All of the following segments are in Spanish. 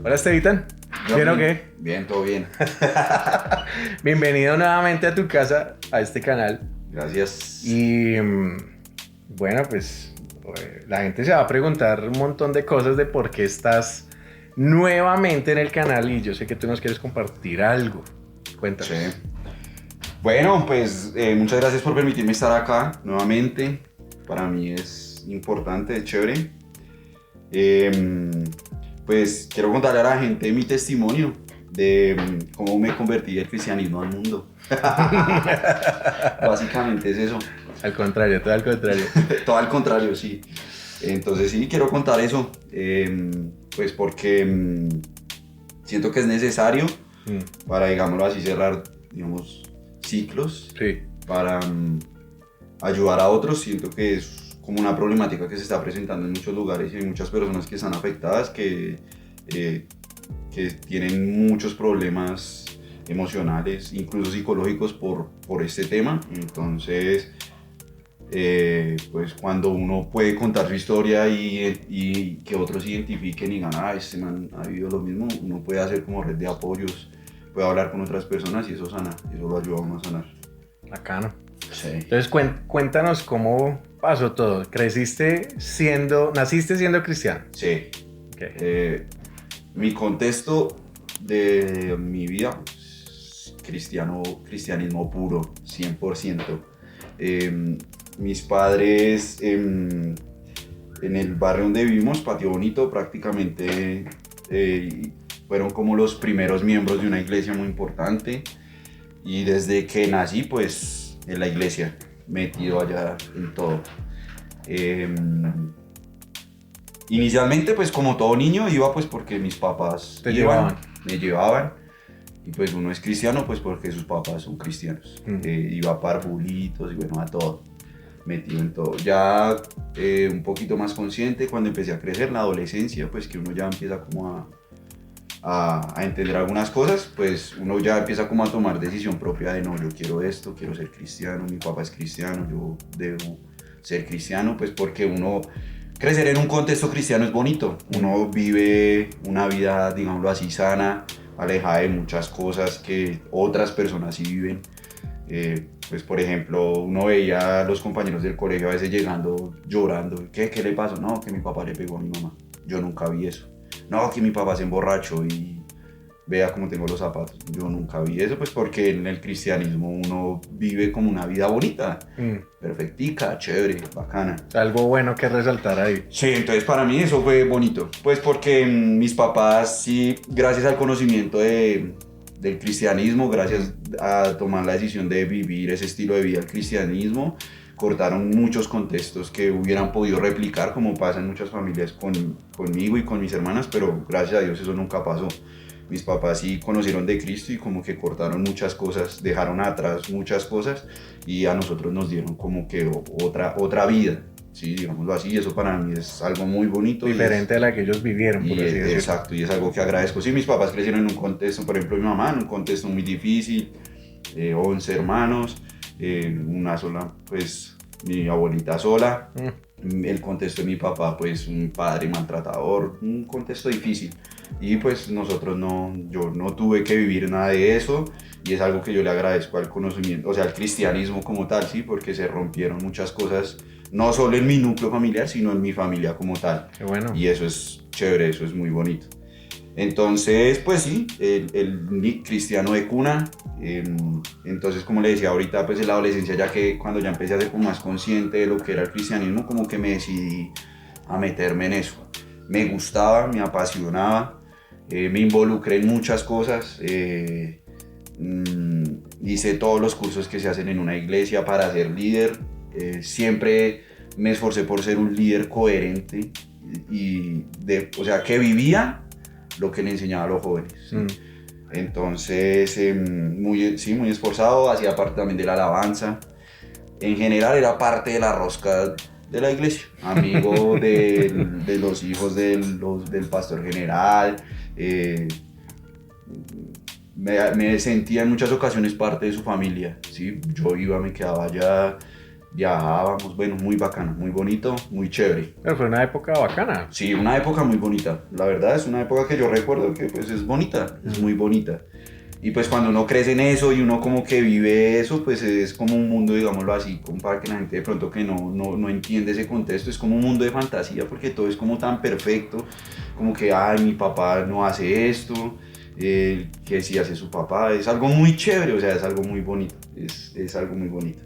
Hola, Estevitan. ¿Bien o qué? Bien, todo bien. Bienvenido nuevamente a tu casa, a este canal. Gracias. Y bueno, pues la gente se va a preguntar un montón de cosas de por qué estás nuevamente en el canal y yo sé que tú nos quieres compartir algo. Cuéntanos. Sí. Bueno, pues muchas gracias por permitirme estar acá nuevamente. Para mí es importante, es chévere. Pues quiero contarle a la gente mi testimonio de cómo me convertí del cristianismo al mundo. Básicamente es eso. Al contrario, todo al contrario. Todo al contrario, sí. Entonces sí, quiero contar eso. Pues porque siento que es necesario para, digámoslo así, cerrar, digamos, ciclos, Sí. para ayudar a otros. Siento que es como una problemática que se está presentando en muchos lugares y hay muchas personas que están afectadas, que tienen muchos problemas emocionales, incluso psicológicos por este tema. Entonces, pues cuando uno puede contar su historia y que otros se identifiquen y digan, este man ha vivido lo mismo, uno puede hacer como red de apoyos, puede hablar con otras personas y eso sana, eso lo ayuda a uno a sanar. Bacano. Sí. Entonces cuéntanos cómo pasó todo. Naciste siendo cristiano. Sí. Okay. Mi contexto de mi vida, cristianismo puro, 100%. Mis padres, en el barrio donde vivimos, Patio Bonito, prácticamente fueron como los primeros miembros de una iglesia muy importante. Y desde que nací, pues, en la iglesia, metido allá en todo. Inicialmente, pues, como todo niño, iba pues porque mis papás me llevaban. Y pues uno es cristiano, pues porque sus papás son cristianos. Iba a parvulitos y bueno, a todo. Metido en todo. Ya un poquito más consciente cuando empecé a crecer, en la adolescencia, pues que uno ya empieza como a entender algunas cosas, pues uno ya empieza como a tomar decisión propia de no, yo quiero esto, quiero ser cristiano, mi papá es cristiano, yo debo ser cristiano, pues porque uno crecer en un contexto cristiano es bonito, uno vive una vida, digámoslo así, sana, alejada de muchas cosas que otras personas sí viven. Pues por ejemplo, uno veía a los compañeros del colegio a veces llegando llorando, ¿qué le pasó? No, que mi papá le pegó a mi mamá, yo nunca vi eso. No, que mi papá se emborrachó y vea cómo tengo los zapatos. Yo nunca vi eso, pues porque en el cristianismo uno vive como una vida bonita, perfectica, chévere, bacana. Algo bueno que resaltar ahí. Sí, entonces para mí eso fue bonito, pues porque mis papás sí, gracias al conocimiento del cristianismo, gracias a tomar la decisión de vivir ese estilo de vida del cristianismo, cortaron muchos contextos que hubieran podido replicar, como pasa en muchas familias conmigo y con mis hermanas, pero gracias a Dios eso nunca pasó. Mis papás sí conocieron de Cristo y como que cortaron muchas cosas, dejaron atrás muchas cosas y a nosotros nos dieron como que otra vida, sí, digámoslo así, y eso para mí es algo muy bonito. Diferente a la que ellos vivieron, por así decirlo. Exacto, y es algo que agradezco. Sí, mis papás crecieron en un contexto, por ejemplo mi mamá, en un contexto muy difícil, 11 hermanos, una sola, pues mi abuelita sola, el contexto de mi papá, pues un padre maltratador, un contexto difícil. Y pues yo no tuve que vivir nada de eso y es algo que yo le agradezco al conocimiento, o sea, al cristianismo como tal, sí, porque se rompieron muchas cosas, no solo en mi núcleo familiar, sino en mi familia como tal. Qué bueno. Y eso es chévere, eso es muy bonito. Entonces, pues sí, el cristiano de cuna. Entonces, como le decía ahorita, pues en la adolescencia, ya que cuando ya empecé a ser como más consciente de lo que era el cristianismo, como que me decidí a meterme en eso. Me gustaba, me apasionaba, me involucré en muchas cosas. Hice todos los cursos que se hacen en una iglesia para ser líder. Siempre me esforcé por ser un líder coherente o sea, que vivía lo que le enseñaba a los jóvenes. ¿Sí? Entonces, muy esforzado, hacía parte también de la alabanza. En general era parte de la rosca de la iglesia, amigo de los hijos del pastor general. Me sentía en muchas ocasiones parte de su familia, ¿sí? Yo iba, me quedaba allá, viajábamos, bueno, muy bacano, muy bonito, muy chévere. Pero fue una época bacana. Sí, una época muy bonita, la verdad es una época que yo recuerdo que pues es bonita, es muy bonita. Y pues cuando uno crece en eso y uno como que vive eso, pues es como un mundo, digámoslo así, como para que la gente de pronto que no entiende ese contexto, es como un mundo de fantasía porque todo es como tan perfecto, como que, ay, mi papá no hace esto, que sí hace su papá, es algo muy chévere, o sea, es algo muy bonito, es algo muy bonito.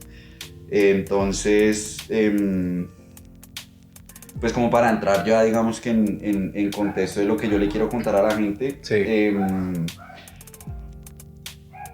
Entonces, pues como para entrar ya, digamos que en contexto de lo que yo le quiero contar a la gente, Sí.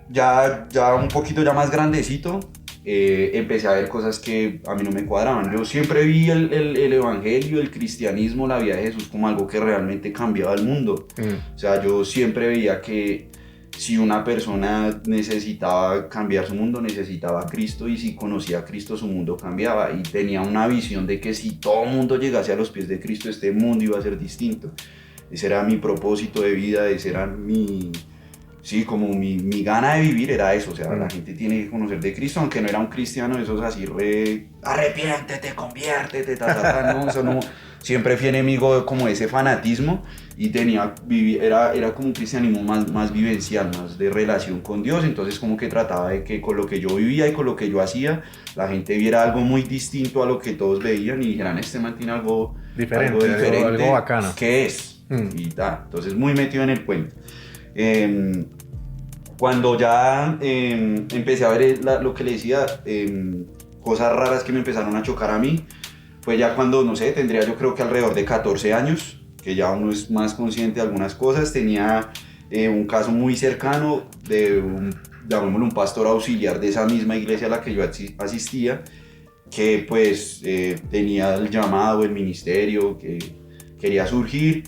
Ya un poquito ya más grandecito, empecé a ver cosas que a mí no me cuadraban. Yo siempre vi el evangelio, el cristianismo, la vida de Jesús como algo que realmente cambiaba el mundo. O sea, yo siempre veía que si una persona necesitaba cambiar su mundo, necesitaba a Cristo, y si conocía a Cristo, su mundo cambiaba. Y tenía una visión de que si todo el mundo llegase a los pies de Cristo, este mundo iba a ser distinto. Ese era mi propósito de vida, ese era sí, como mi gana de vivir era eso, o sea, la gente tiene que conocer de Cristo, aunque no era un cristiano, esos así arrepiéntete, conviértete, no, eso no, siempre fui enemigo como de ese fanatismo, y era como un cristianismo más vivencial, más de relación con Dios. Entonces como que trataba de que con lo que yo vivía y con lo que yo hacía, la gente viera algo muy distinto a lo que todos veían y dijeran, este man tiene algo diferente, algo bacano. ¿Qué es? Y tal, entonces muy metido en el cuento. Cuando ya empecé a ver lo que le decía, cosas raras que me empezaron a chocar a mí, fue ya cuando, no sé, tendría yo creo que alrededor de 14 años, que ya uno es más consciente de algunas cosas. Tenía un caso muy cercano de llamémoslo un pastor auxiliar de esa misma iglesia a la que yo asistía, que pues tenía el llamado, el ministerio, que quería surgir,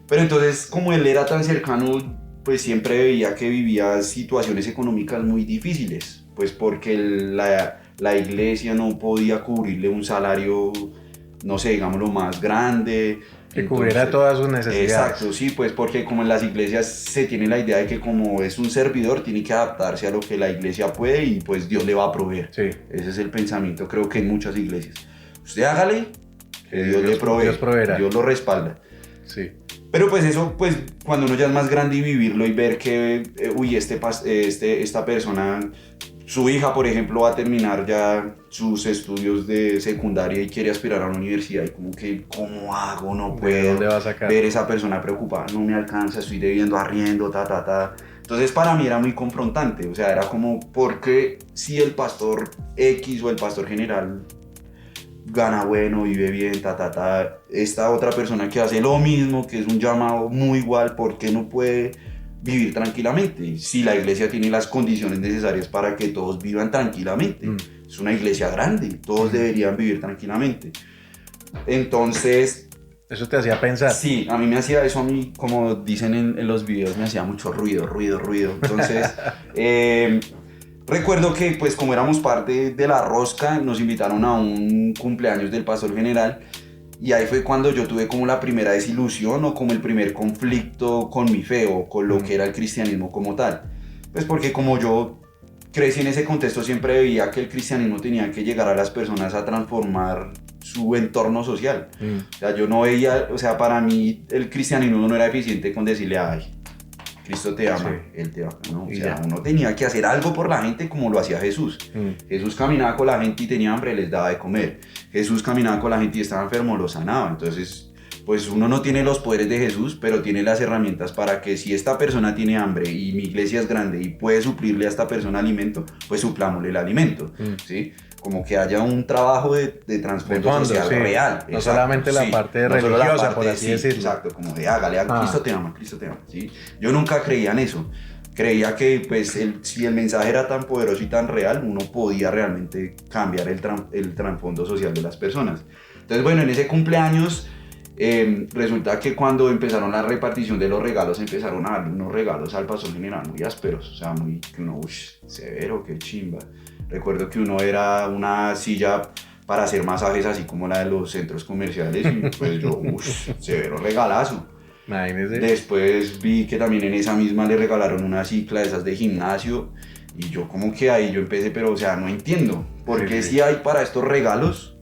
pero entonces como él era tan cercano, pues siempre veía que vivía situaciones económicas muy difíciles, pues porque la iglesia no podía cubrirle un salario, no sé, digámoslo, más grande. Que cubriera todas sus necesidades. Exacto, sí, pues porque como en las iglesias se tiene la idea de que como es un servidor, tiene que adaptarse a lo que la iglesia puede y pues Dios le va a proveer. Sí. Ese es el pensamiento, creo que en muchas iglesias. Usted hágale, que Dios le provee, Dios proveerá. Dios lo respalda. Sí. Pero pues eso, pues cuando uno ya es más grande y vivirlo y ver que, esta persona, su hija, por ejemplo, va a terminar ya sus estudios de secundaria y quiere aspirar a una universidad, y como que, ¿cómo hago? No puedo. ¿Dónde va a sacar? Ver esa persona preocupada, no me alcanza, estoy debiendo arriendo, Entonces para mí era muy confrontante, o sea, era como, ¿por qué si el pastor X o el pastor general gana bueno, vive bien, esta otra persona que hace lo mismo, que es un llamado muy igual, ¿por qué no puede vivir tranquilamente? Si la iglesia tiene las condiciones necesarias para que todos vivan tranquilamente. Es una iglesia grande, todos deberían vivir tranquilamente. Entonces... ¿Eso te hacía pensar? Sí, a mí me hacía eso, como dicen en los videos, me hacía mucho ruido. Entonces... recuerdo que pues como éramos parte de la rosca, nos invitaron a un cumpleaños del pastor general, y ahí fue cuando yo tuve como la primera desilusión o como el primer conflicto con mi fe o con lo que era el cristianismo como tal. Pues porque como yo crecí en ese contexto, siempre veía que el cristianismo tenía que llegar a las personas a transformar su entorno social. O sea, yo no veía, o sea, para mí el cristianismo no era eficiente con decirle, ay, Cristo te ama, sí. Él te ama, ¿no? O sea, uno tenía que hacer algo por la gente como lo hacía Jesús. Jesús caminaba con la gente y tenía hambre, les daba de comer. Jesús caminaba con la gente y estaba enfermo, lo sanaba. Entonces, pues uno no tiene los poderes de Jesús, pero tiene las herramientas para que si esta persona tiene hambre y mi iglesia es grande y puede suplirle a esta persona alimento, pues suplámosle el alimento, ¿sí? Como que haya un trabajo de trasfondo social real. No solamente la parte religiosa, por así decirlo. Exacto, como de hágale, Cristo te ama, ¿sí? Yo nunca creía en eso. Creía que pues si el mensaje era tan poderoso y tan real, uno podía realmente cambiar el trasfondo social de las personas. Entonces, bueno, en ese cumpleaños resulta que cuando empezaron la repartición de los regalos, empezaron a darle unos regalos al pastor general muy ásperos, o sea, muy, severo, qué chimba. Recuerdo que uno era una silla para hacer masajes así como la de los centros comerciales, y pues yo, severo regalazo. Imagínese. Después vi que también en esa misma le regalaron una cicla de esas de gimnasio, Y yo como que ahí yo empecé, pero o sea, no entiendo. ¿Por qué sí hay para estos regalos,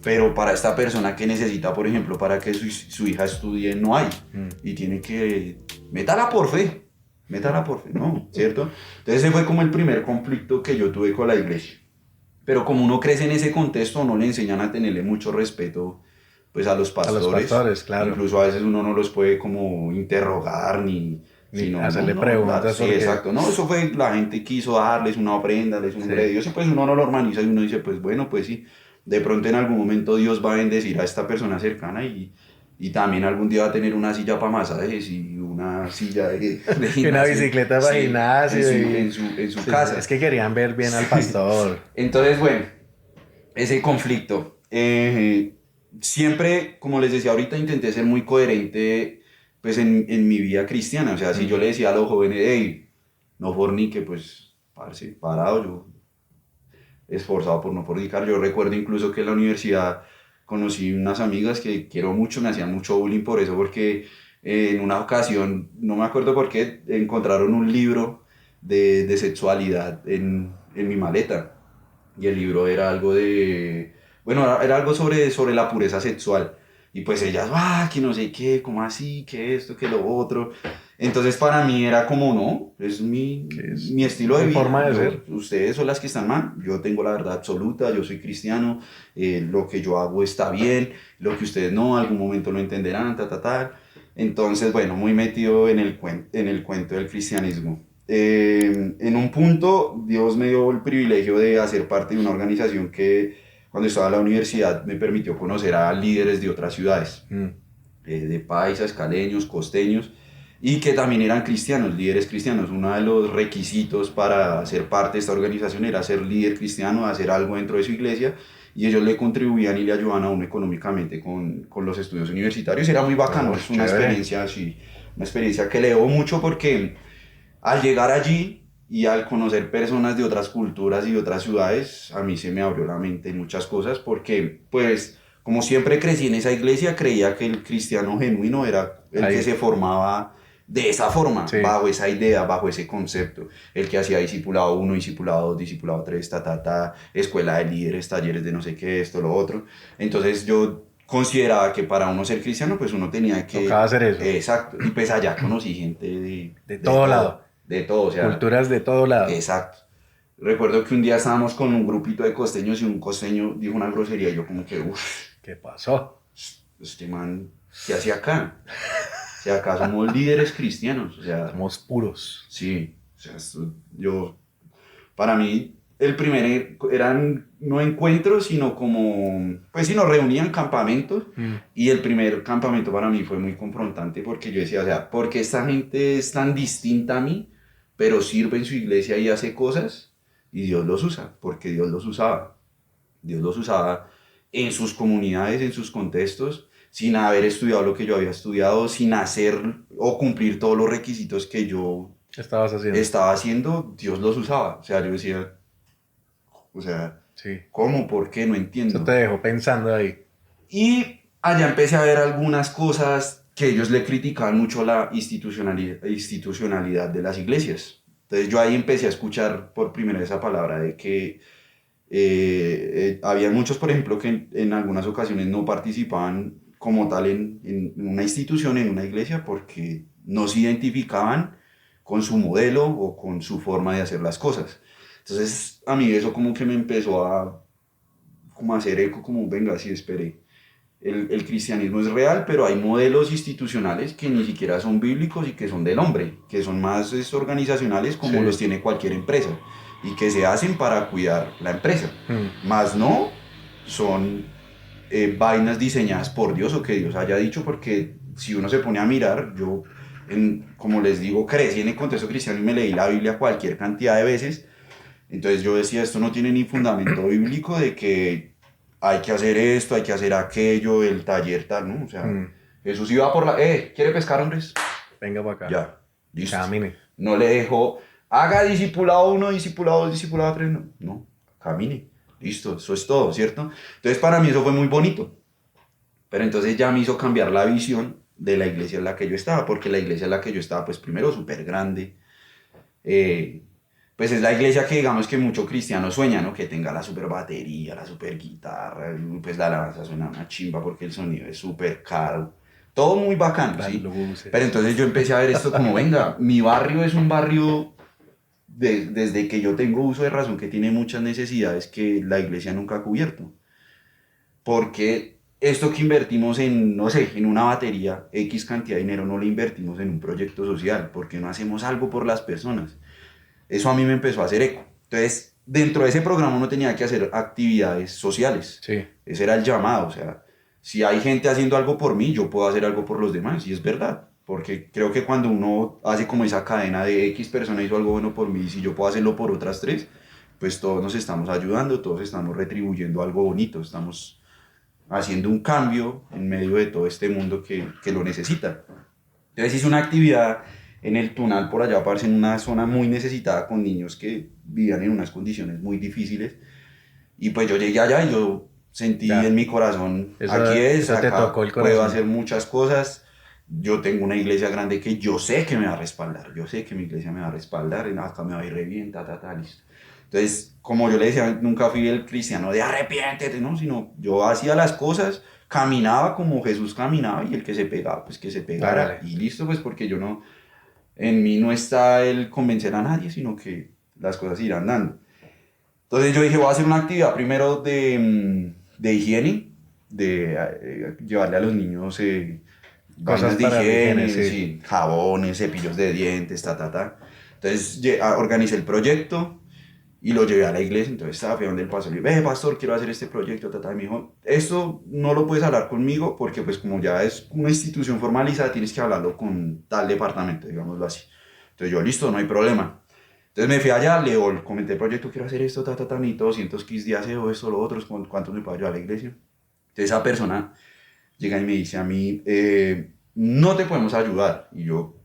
pero para esta persona que necesita, por ejemplo, para que su hija estudie, no hay? Y tiene que... Métala por fe, ¿no? ¿Cierto? Entonces ese fue como el primer conflicto que yo tuve con la iglesia. Pero como uno crece en ese contexto, no le enseñan a tenerle mucho respeto pues a los pastores. A los pastores, claro. Incluso a veces uno no los puede como interrogar ni sino, hacerle preguntas. Sí, exacto. No, eso fue, la gente quiso darles una ofrenda, darles un nombre de Dios, y pues uno no lo organiza y uno dice, pues bueno, pues sí, de pronto en algún momento Dios va a bendecir a esta persona cercana y también algún día va a tener una silla para masajes y una silla de y una bicicleta para gimnasio. En su casa. Es que querían ver bien al pastor. Entonces, bueno, ese conflicto. Siempre, como les decía ahorita, intenté ser muy coherente pues en mi vida cristiana. O sea, si yo le decía a los jóvenes, hey, no fornique, pues, parce, parado, yo esforzado por no fornicar. Yo recuerdo incluso que en la universidad conocí unas amigas que quiero mucho, me hacían mucho bullying por eso, porque en una ocasión, no me acuerdo por qué, encontraron un libro de sexualidad en mi maleta. Y el libro era algo de... Bueno, era algo sobre la pureza sexual. Y pues ellas, que no sé qué, cómo así, que esto, que lo otro. Entonces para mí era como, no, es mi estilo de vida. Forma de ser. Ustedes son las que están mal, yo tengo la verdad absoluta, yo soy cristiano, lo que yo hago está bien, lo que ustedes no, algún momento lo entenderán, Entonces, bueno, muy metido en el cuento del cristianismo. En un punto, Dios me dio el privilegio de hacer parte de una organización que cuando estaba en la universidad me permitió conocer a líderes de otras ciudades, de paisas, caleños, costeños, y que también eran cristianos, líderes cristianos. Uno de los requisitos para ser parte de esta organización era ser líder cristiano, hacer algo dentro de su iglesia, y ellos le contribuían y le ayudaban a uno económicamente con los estudios universitarios. Era muy bacano, es una experiencia así, una experiencia que le debo mucho porque al llegar allí y al conocer personas de otras culturas y de otras ciudades, a mí se me abrió la mente en muchas cosas porque, pues, como siempre crecí en esa iglesia, creía que el cristiano genuino era el que se formaba de esa forma, bajo esa idea, bajo ese concepto. El que hacía discipulado 1, discipulado 2, discipulado 3, escuela de líderes, talleres de no sé qué, esto, lo otro. Entonces yo consideraba que para uno ser cristiano, pues uno tenía que... Tocaba hacer eso. Exacto. Y pues allá conocí gente de todo lado. De todo, o sea... Culturas de todo lado. Exacto. Recuerdo que un día estábamos con un grupito de costeños y un costeño dijo una grosería y yo como que, ¿qué pasó? Este man, ¿qué hacía acá? O sea, acá somos líderes cristianos, o sea... Somos puros. Sí, o sea, para mí, el primer eran no encuentros, sino como, pues sí, nos reunían campamentos, y el primer campamento para mí fue muy confrontante porque yo decía, o sea, ¿por qué esta gente es tan distinta a mí, pero sirve en su iglesia y hace cosas, y Dios los usa? Porque Dios los usaba. Dios los usaba en sus comunidades, en sus contextos, sin haber estudiado lo que yo había estudiado, sin hacer o cumplir todos los requisitos que yo estaba haciendo, Dios los usaba. O sea, yo decía, o sea, ¿cómo? ¿Por qué? No entiendo. Eso te dejó pensando ahí. Y allá empecé a ver algunas cosas que ellos le criticaban mucho la institucionalidad de las iglesias. Entonces yo ahí empecé a escuchar por primera vez esa palabra de que había muchos, por ejemplo, que en algunas ocasiones no participaban como tal en una institución, en una iglesia, porque no se identificaban con su modelo o con su forma de hacer las cosas. Entonces a mí eso como que me empezó a como hacer eco, como venga, sí, espere. El cristianismo es real, pero hay modelos institucionales que ni siquiera son bíblicos y que son del hombre, que son más organizacionales como los tiene cualquier empresa y que se hacen para cuidar la empresa. Más no son vainas diseñadas por Dios o que Dios haya dicho, porque si uno se pone a mirar, yo, como les digo, crecí en el contexto cristiano y me leí la Biblia cualquier cantidad de veces. Entonces yo decía, esto no tiene ni fundamento bíblico de que hay que hacer esto, hay que hacer aquello, el taller tal, ¿no? O sea, Jesús iba por la... ¿quiere pescar, hombres? Venga para acá. Ya, listo. Camine. No le dejó, haga discipulado 1, discipulado 2, discipulado 3, no, camine. Listo, eso es todo, ¿cierto? Entonces para mí eso fue muy bonito. Pero entonces ya me hizo cambiar la visión de la iglesia en la que yo estaba, porque la iglesia en la que yo estaba, pues primero súper grande, pues es la iglesia que digamos que mucho cristiano sueña, ¿no? Que tenga la super batería, la super guitarra, y pues la alabanza suena una chimba porque el sonido es súper caro. Todo muy bacano, Las ¿sí? luces. Pero entonces yo empecé a ver esto como, venga, mi barrio es un barrio desde que yo tengo uso de razón que tiene muchas necesidades que la iglesia nunca ha cubierto. Porque esto que invertimos en, no sé, en una batería, X cantidad de dinero, no lo invertimos en un proyecto social, porque no hacemos algo por las personas. Eso a mí me empezó a hacer eco. Entonces, dentro de ese programa uno tenía que hacer actividades sociales. Sí. Ese era el llamado. O sea, si hay gente haciendo algo por mí, yo puedo hacer algo por los demás. Y es verdad. Porque creo que cuando uno hace como esa cadena de X persona hizo algo bueno por mí, y si yo puedo hacerlo por otras tres, pues todos nos estamos ayudando, todos estamos retribuyendo algo bonito, estamos haciendo un cambio en medio de todo este mundo que lo necesita. Entonces hice una actividad en el Tunal por allá, parce, en una zona muy necesitada con niños que vivían en unas condiciones muy difíciles. Y pues yo llegué allá y yo sentí Ya. en mi corazón, Eso, aquí es, eso te acá tocó el puedo corazón. hacer muchas cosas. Yo tengo una iglesia grande que yo sé que me va a respaldar, yo sé que mi iglesia me va a respaldar, acá me va a ir re bien, listo. Entonces, como yo le decía, nunca fui el cristiano de arrepiéntete, ¿no? Sino yo hacía las cosas, caminaba como Jesús caminaba y el que se pegaba, pues que se pegara Hágale. y listo, pues porque yo no, en mí no está el convencer a nadie, sino que las cosas irán dando. Entonces yo dije, voy a hacer una actividad primero de higiene, de llevarle a los niños Cosas vainas de para la higiene, higiene, sí. sí, jabones, cepillos de dientes, ta. Entonces organicé el proyecto y lo llevé a la iglesia, entonces estaba fui donde el pastor, le dije, ve pastor, quiero hacer este proyecto, y me dijo, esto no lo puedes hablar conmigo porque pues como ya es una institución formalizada, tienes que hablarlo con tal departamento, digámoslo así. Entonces yo, listo, no hay problema. Entonces me fui allá, le comenté el proyecto, quiero hacer esto, necesito 200 kits de aseo, esto, lo otro, ¿cuánto me puedo ayudar a la iglesia? Entonces esa persona llega y me dice a mí, no te podemos ayudar. Y yo,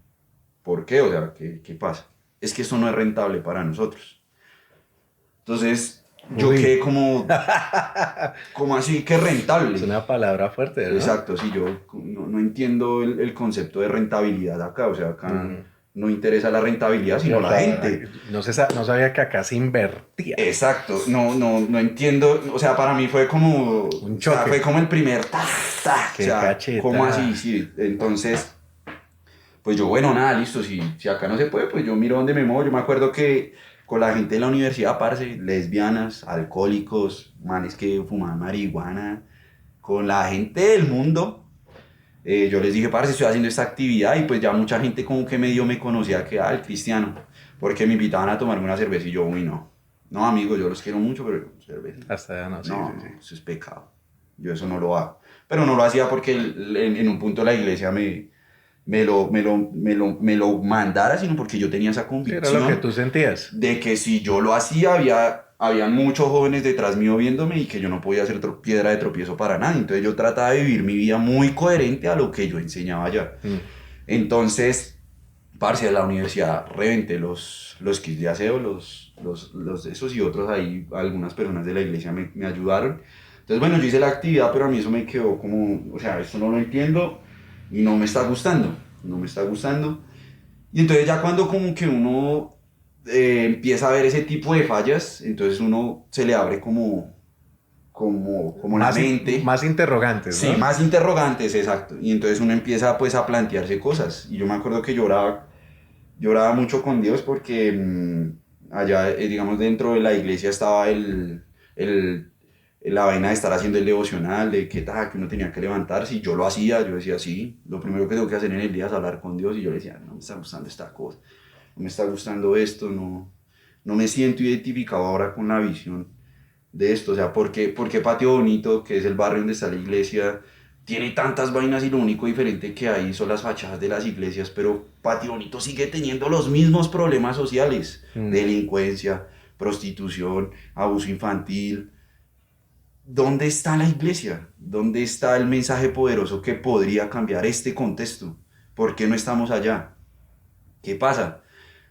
¿por qué? O sea, ¿qué pasa? Es que esto no es rentable para nosotros. Entonces, yo Uy. quedé como así que rentable. Es una palabra fuerte, ¿no? Exacto, sí, yo no entiendo el concepto de rentabilidad acá. O sea, acá no interesa la rentabilidad, sino la gente. No sabía que acá se invertía. Exacto, no entiendo, o sea, para mí fue como, Un o sea, choque. fue como el primer Qué o sea, cacheta. ¿cómo así? Sí, entonces, pues yo, bueno, nada, listo, si acá no se puede, pues yo miro dónde me muevo. Yo me acuerdo que con la gente de la universidad, parce, lesbianas, alcohólicos, manes que fumaban marihuana, con la gente del mundo, yo les dije, parce, estoy haciendo esta actividad y pues ya mucha gente como que medio me conocía que, el cristiano, porque me invitaban a tomarme una cerveza y yo, uy, no, amigos, yo los quiero mucho, pero cerveza. Hasta ya no, sí, No, sí. eso es pecado. Yo eso no lo hago. Pero no lo hacía porque en un punto la iglesia me lo mandara, sino porque yo tenía esa Sí, convicción era lo que tú sentías. de que si yo lo hacía, había muchos jóvenes detrás mío viéndome y que yo no podía ser piedra de tropiezo para nadie. Entonces yo trataba de vivir mi vida muy coherente a lo que yo enseñaba allá. Entonces, parce, de la universidad reventé los kits de aseo, los de esos y otros ahí, algunas personas de la iglesia me ayudaron. Entonces, bueno, yo hice la actividad, pero a mí eso me quedó como, o sea, esto no lo entiendo y no me está gustando, no me está gustando. Y entonces ya cuando como que uno empieza a ver ese tipo de fallas, entonces uno se le abre como la mente. Más interrogantes, Sí, ¿no? más interrogantes, exacto. Y entonces uno empieza pues a plantearse cosas. Y yo me acuerdo que lloraba mucho con Dios porque allá, digamos, dentro de la iglesia estaba la vaina de estar haciendo el devocional, de que uno tenía que levantarse, y yo lo hacía, yo decía, sí, lo primero que tengo que hacer en el día es hablar con Dios, y yo le decía, no me está gustando esta cosa, no me está gustando esto, no me siento identificado ahora con la visión de esto, o sea, ¿por qué Patio Bonito, que es el barrio donde está la iglesia, tiene tantas vainas y lo único diferente que hay son las fachadas de las iglesias, pero Patio Bonito sigue teniendo los mismos problemas sociales, delincuencia, prostitución, abuso infantil? ¿Dónde está la iglesia? ¿Dónde está el mensaje poderoso que podría cambiar este contexto? ¿Por qué no estamos allá? ¿Qué pasa?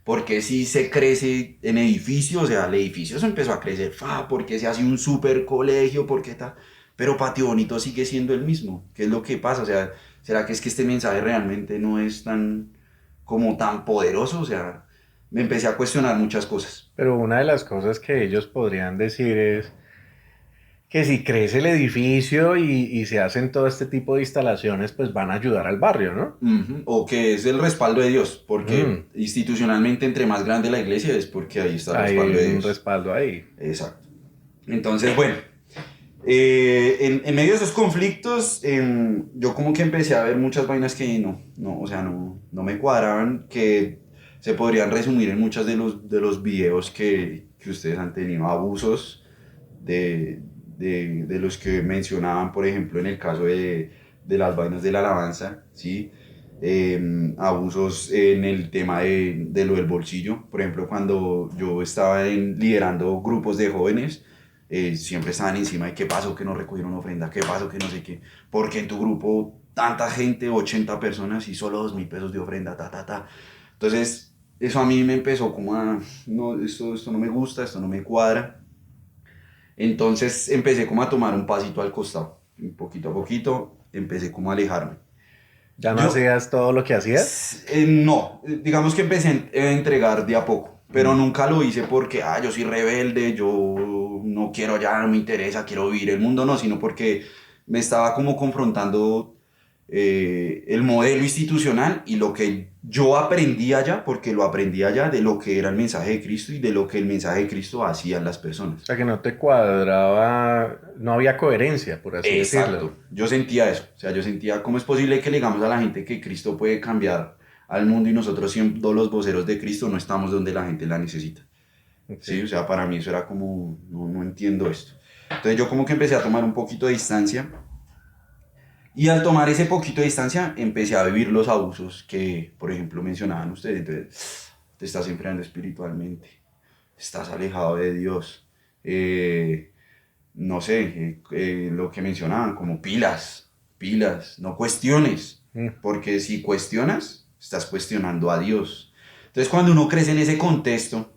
Porque si se crece en edificios, o sea, el edificio se empezó a crecer, porque se hace un super colegio, porque tal, pero Patio Bonito sigue siendo el mismo. ¿Qué es lo que pasa? O sea, ¿será que es que este mensaje realmente no es tan poderoso? O sea, me empecé a cuestionar muchas cosas. Pero una de las cosas que ellos podrían decir es que si crece el edificio y se hacen todo este tipo de instalaciones, pues van a ayudar al barrio, ¿no? O que es el respaldo de Dios, porque institucionalmente entre más grande la iglesia es porque ahí está el respaldo de Hay un Dios. respaldo ahí. Exacto. Entonces, bueno, en medio de esos conflictos, yo como que empecé a ver muchas vainas que no me cuadraban, que se podrían resumir en muchos de los videos que ustedes han tenido, abusos de los que mencionaban, por ejemplo, en el caso de las vainas de la alabanza, ¿sí? Abusos en el tema de lo del bolsillo. Por ejemplo, cuando yo estaba liderando grupos de jóvenes, siempre estaban encima de qué pasó que no recogieron ofrenda, qué pasó que no sé qué, porque en tu grupo tanta gente, 80 personas y solo 2.000 pesos de ofrenda, ta. Entonces, eso a mí me empezó como a, no, esto no me gusta, esto no me cuadra. Entonces empecé como a tomar un pasito al costado, y poquito a poquito empecé como a alejarme. ¿Ya no hacías todo lo que hacías? No, digamos que empecé a entregar de a poco, pero nunca lo hice porque, yo soy rebelde, yo no quiero ya, no me interesa, quiero vivir el mundo, no, sino porque me estaba como confrontando el modelo institucional y lo que yo aprendí allá, porque lo aprendí allá de lo que era el mensaje de Cristo y de lo que el mensaje de Cristo hacía en las personas. O sea, que no te cuadraba, no había coherencia, por así decirlo. Exacto, yo sentía eso, o sea, yo sentía cómo es posible que le digamos a la gente que Cristo puede cambiar al mundo y nosotros siendo los voceros de Cristo no estamos donde la gente la necesita. Okay. Sí, o sea, para mí eso era como, no entiendo esto. Entonces yo como que empecé a tomar un poquito de distancia y al tomar ese poquito de distancia empecé a vivir los abusos que, por ejemplo, mencionaban ustedes. Entonces, te estás enfriando espiritualmente, estás alejado de Dios. No sé, lo que mencionaban, como pilas, no cuestiones, porque si cuestionas, estás cuestionando a Dios. Entonces cuando uno crece en ese contexto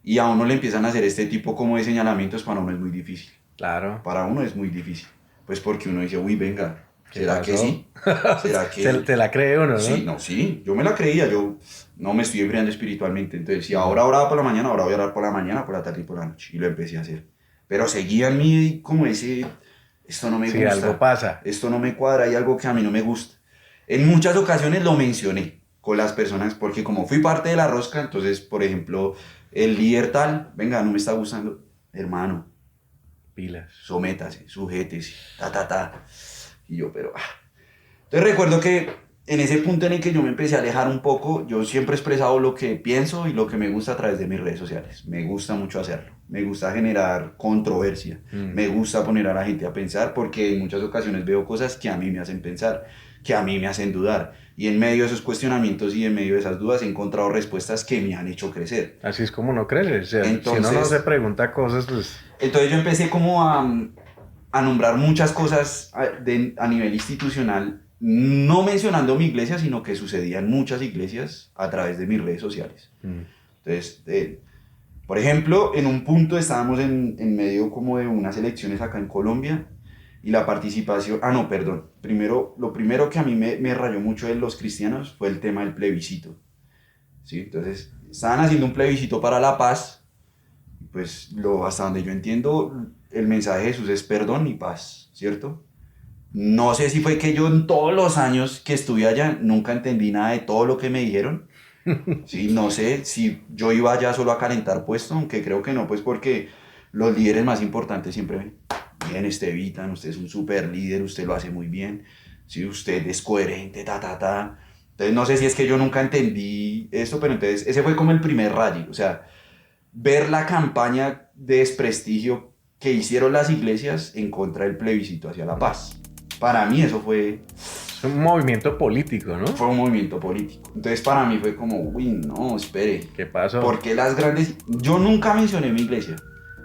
y a uno le empiezan a hacer este tipo como de señalamientos, para uno es muy difícil. Claro. Para uno es muy difícil, pues porque uno dice, uy, venga, ¿será que sí? ¿Será que te la cree uno, ¿no? Sí, yo me la creía, yo no me estoy enfriando espiritualmente, entonces si ahora oraba por la mañana, ahora voy a orar por la mañana, por la tarde y por la noche, y lo empecé a hacer. Pero seguía en mí como esto no me gusta. Algo pasa. Esto no me cuadra, hay algo que a mí no me gusta. En muchas ocasiones lo mencioné con las personas, porque como fui parte de la rosca, entonces, por ejemplo, el líder tal, venga, no me está gustando, hermano. Pilas. Sométase, sujétese, ta. Y yo, pero... Entonces recuerdo que en ese punto en el que yo me empecé a alejar un poco, yo siempre he expresado lo que pienso y lo que me gusta a través de mis redes sociales. Me gusta mucho hacerlo. Me gusta generar controversia. Me gusta poner a la gente a pensar porque en muchas ocasiones veo cosas que a mí me hacen pensar, que a mí me hacen dudar. Y en medio de esos cuestionamientos y en medio de esas dudas he encontrado respuestas que me han hecho crecer. Así es como uno crece. O sea, entonces, si uno no se pregunta cosas, pues... Entonces yo empecé como a nombrar muchas cosas a nivel institucional, no mencionando mi iglesia, sino que sucedía en muchas iglesias a través de mis redes sociales. Entonces, por ejemplo, en un punto estábamos en medio como de unas elecciones acá en Colombia y la participación, lo primero que a mí me rayó mucho de los cristianos fue el tema del plebiscito. ¿Sí? Entonces, estaban haciendo un plebiscito para la paz, pues hasta donde yo entiendo, el mensaje de Jesús es perdón y paz, ¿cierto? No sé si fue que yo en todos los años que estuve allá nunca entendí nada de todo lo que me dijeron. Sí, no sé si yo iba allá solo a calentar puesto, aunque creo que no, pues porque los líderes más importantes siempre bien, Estevitan, usted es un super líder, usted lo hace muy bien, sí, usted es coherente, ta. Entonces no sé si es que yo nunca entendí esto, pero entonces ese fue como el primer rayo, o sea, ver la campaña de desprestigio que hicieron las iglesias en contra del plebiscito hacia la paz. Para mí eso fue... Es un movimiento político, ¿no? Fue un movimiento político. Entonces para mí fue como, uy, no, espere. ¿Qué pasó? Porque las grandes... Yo nunca mencioné mi iglesia.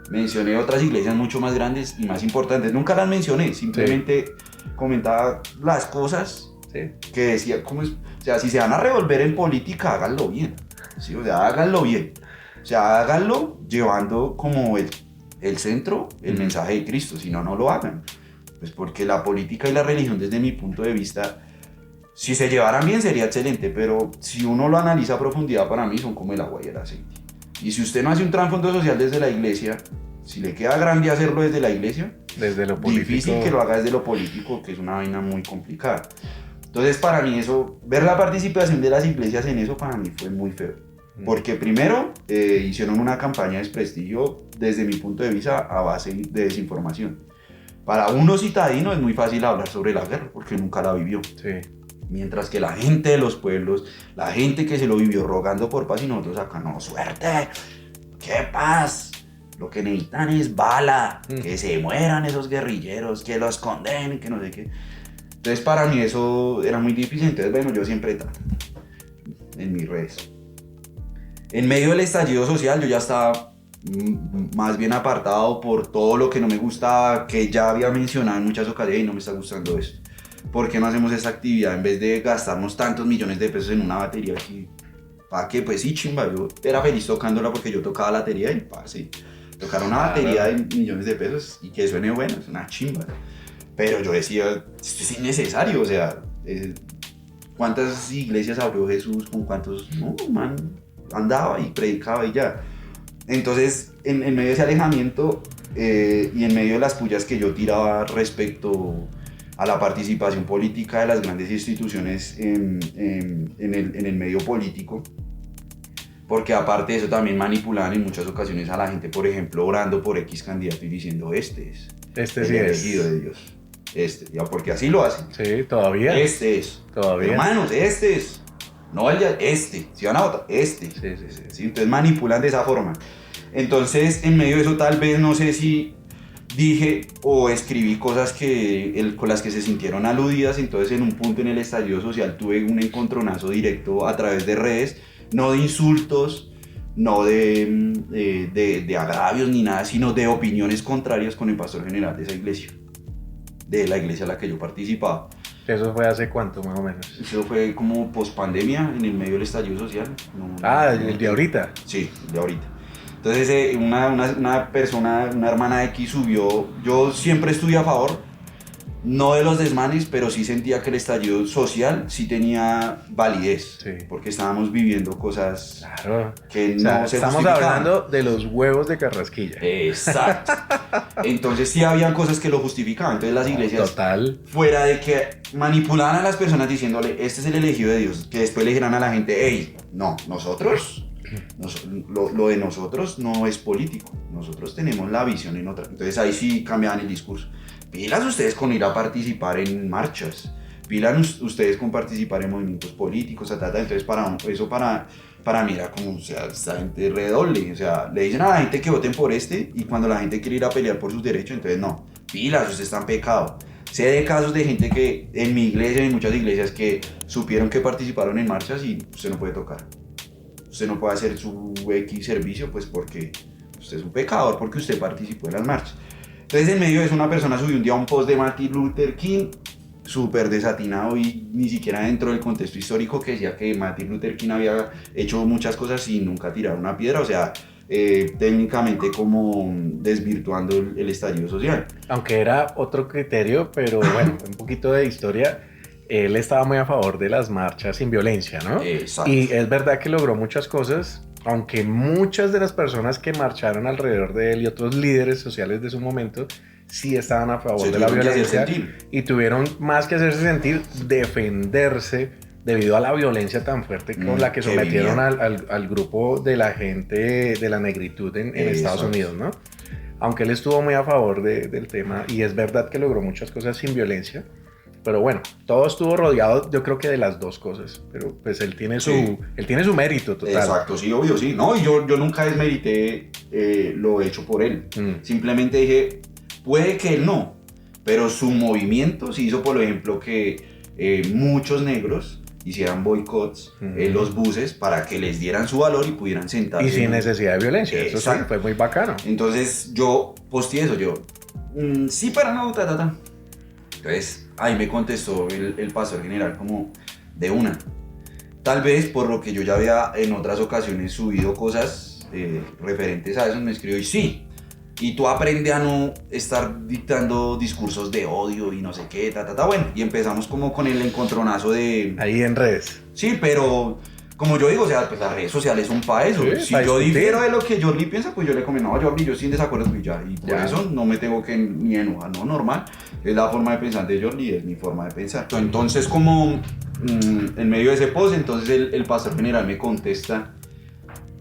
Mencioné otras iglesias mucho más grandes y más importantes. Nunca las mencioné. Simplemente comentaba las cosas que decía, ¿cómo es? O sea, si se van a revolver en política, háganlo bien. ¿Sí? O sea, háganlo bien. O sea, háganlo llevando como el centro, el mensaje de Cristo. Si no, no lo hagan. Pues porque la política y la religión, desde mi punto de vista, Si se llevaran bien sería excelente, pero si uno lo analiza a profundidad, para mí son como el agua y el aceite. Y si usted no hace un trasfondo social desde la iglesia, si le queda grande hacerlo desde la iglesia, desde lo político, difícil que lo haga desde lo político, que es una vaina muy complicada. Entonces para mí eso, ver la participación de las iglesias en eso para mí fue muy feo. Porque primero hicieron una campaña de desprestigio desde mi punto de vista a base de desinformación. Para uno citadino es muy fácil hablar sobre la guerra porque nunca la vivió. Sí. Mientras que la gente de los pueblos, la gente que se lo vivió rogando por paz y nosotros acá, no, suerte, qué paz. Lo que necesitan es bala, que se mueran esos guerrilleros, que los condenen, que no sé qué. Entonces para mí eso era muy difícil, entonces bueno, yo siempre en mis redes. En medio del estallido social yo ya estaba más bien apartado por todo lo que no me gustaba, que ya había mencionado en muchas ocasiones y no me está gustando esto. ¿Por qué no hacemos esa actividad en vez de gastarnos tantos millones de pesos en una batería aquí? ¿Para qué? Pues sí, chimba, yo era feliz tocándola porque yo tocaba la batería y sí. Tocar una batería de millones de pesos y que suene bueno, es una chimba. Pero yo decía, esto es innecesario, o sea, ¿cuántas iglesias abrió Jesús? ¿Con cuántos? No, man, andaba y predicaba y ya. Entonces, en medio de ese alejamiento y en medio de las pullas que yo tiraba respecto a la participación política de las grandes instituciones en el medio político, porque aparte de eso también manipulaban en muchas ocasiones a la gente, por ejemplo, orando por X candidato y diciendo, este es el elegido de Dios. Ya, porque así lo hacen. Sí, todavía. Este es. Todavía. Hermanos, este es. No el de si van a votar, Sí. Entonces manipulan de esa forma. Entonces, en medio de eso, tal vez, no sé si dije o escribí cosas con las que se sintieron aludidas. Entonces, en un punto en el estallido social tuve un encontronazo directo a través de redes, no de insultos, no de agravios ni nada, sino de opiniones contrarias con el pastor general de esa iglesia, de la iglesia a la que yo participaba. ¿Eso fue hace cuánto, más o menos? Eso fue como post-pandemia, en el medio del estallido social. El de ahorita. Sí, el de ahorita. Entonces una persona, una hermana X subió, yo siempre estuve a favor, no de los desmanes, pero sí sentía que el estallido social sí tenía validez, sí, porque estábamos viviendo cosas que no se estamos hablando de los huevos de Carrasquilla. Exacto. Entonces sí habían cosas que lo justificaban. Entonces las iglesias, fuera de que manipulaban a las personas diciéndole, este es el elegido de Dios, que después le dijeran a la gente, hey, no, lo de nosotros no es político, nosotros tenemos la visión en otra. Entonces ahí sí cambiaban el discurso. Pilas ustedes con ir a participar en marchas, pilas ustedes con participar en movimientos políticos, entonces para mí era como, o sea, esta gente redoble, o sea, le dicen a la gente que voten por y cuando la gente quiere ir a pelear por sus derechos, entonces no, pilas, ustedes están pecado. Sé de casos de gente que en mi iglesia y en muchas iglesias que supieron que participaron en marchas y usted no puede tocar, usted no puede hacer su X servicio, pues porque usted es un pecador, porque usted participó en las marchas. Entonces en medio de eso una persona subió un día un post de Martin Luther King súper desatinado y ni siquiera dentro del contexto histórico, que decía que Martin Luther King había hecho muchas cosas sin nunca tirar una piedra, o sea, técnicamente como desvirtuando el estallido social. Aunque era otro criterio, pero bueno, un poquito de historia. Él estaba muy a favor de las marchas sin violencia, ¿no? Exacto. Y es verdad que logró muchas cosas, aunque muchas de las personas que marcharon alrededor de él y otros líderes sociales de su momento sí estaban a favor de la violencia y tuvieron más que hacerse sentir, defenderse debido a la violencia tan fuerte con la que sometieron al grupo de la gente de la negritud en Estados Unidos, ¿no? Aunque él estuvo muy a favor del tema y es verdad que logró muchas cosas sin violencia. Pero bueno, todo estuvo rodeado, yo creo que de las dos cosas. Pero pues él tiene su mérito total. Exacto, sí, obvio, sí. No, y yo nunca desmerité lo hecho por él. Simplemente dije, puede que él no, pero su movimiento sí hizo, por ejemplo, que muchos negros hicieran boicots en los buses para que les dieran su valor y pudieran sentarse. Y sin necesidad de violencia, eso sí, fue muy bacano. Entonces yo posteé eso, sí, pero no, Entonces ahí me contestó el pastor general como de una. Tal vez por lo que yo ya había en otras ocasiones subido cosas referentes a eso, me escribió y sí, y tú aprendes a no estar dictando discursos de odio y no sé qué, bueno, y empezamos como con el encontronazo de... Ahí en redes. Sí, pero como yo digo, o sea, pues las redes sociales son para eso. Sí, si para yo discutir. difiero de lo que Jordi piensa, pues yo le comento, no, Jordi, yo estoy en desacuerdo con ya, y por eso no me tengo que ni enojar, no, normal. Es la forma de pensar de Jordi, es mi forma de pensar. Entonces, como en medio de ese post, entonces el pastor general me contesta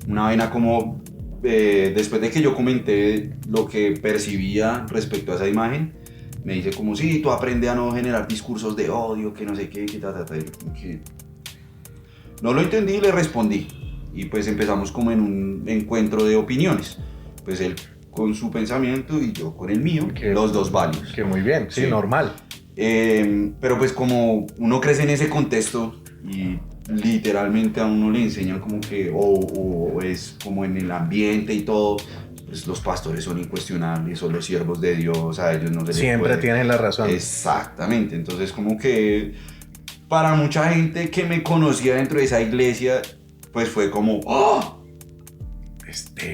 una vaina como, después de que yo comenté lo que percibía respecto a esa imagen, me dice como, sí, tú aprendes a no generar discursos de odio, que no sé qué, que que no lo entendí y le respondí. Y pues empezamos como en un encuentro de opiniones. Pues él con su pensamiento y yo con el mío, los dos válidos. Que muy bien, sí, normal. Pero pues como uno crece en ese contexto y literalmente a uno le enseñan como que, o es como en el ambiente y todo, pues los pastores son incuestionables, son los siervos de Dios, a ellos no se les Siempre puede. tienen la razón. Exactamente, entonces como que para mucha gente que me conocía dentro de esa iglesia, pues fue como, ¡oh!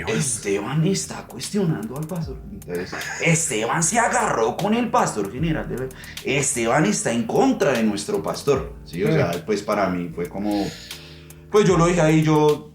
Esteban está cuestionando al pastor. Entonces, Esteban se agarró con el pastor general. Esteban está en contra de nuestro pastor. ¿Sí? O sea, pues para mí fue como... Pues yo lo dije ahí,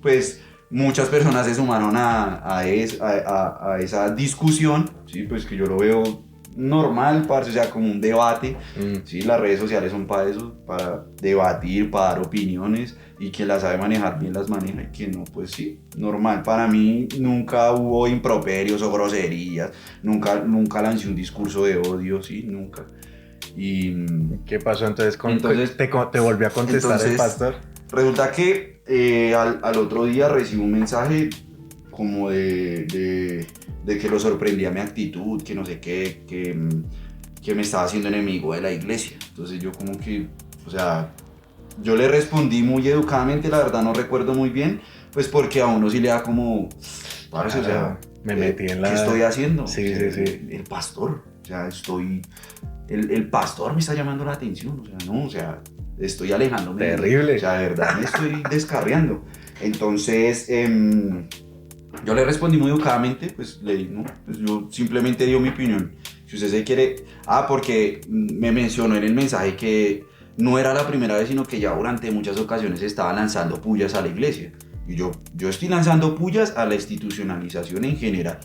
pues muchas personas se sumaron a esa discusión, ¿sí? Pues que yo lo veo normal, parce, o sea, como un debate. ¿Sí? Las redes sociales son para eso, para debatir, para dar opiniones, y quien las sabe manejar bien las maneja, y quien no, pues sí, normal. Para mí nunca hubo improperios o groserías, nunca lancé un discurso de odio, sí, nunca. Y ¿qué pasó entonces? ¿Te volvió a contestar el pastor? Resulta que al otro día recibo un mensaje como de que lo sorprendía mi actitud, que no sé qué, que me estaba haciendo enemigo de la iglesia. Entonces yo como que, o sea, yo le respondí muy educadamente, la verdad no recuerdo muy bien, pues porque a uno sí le da como, parce, o sea, me metí en la... ¿qué estoy haciendo? Sí. El pastor, o sea, el pastor me está llamando la atención, o sea, no, o sea, estoy alejándome. Terrible. O sea, de verdad me estoy descarriando. Entonces, yo le respondí muy educadamente, pues le dije, no, pues yo simplemente dio mi opinión. Si usted se quiere... porque me mencionó en el mensaje que no era la primera vez, sino que ya durante muchas ocasiones estaba lanzando pullas a la iglesia. Y yo estoy lanzando pullas a la institucionalización en general,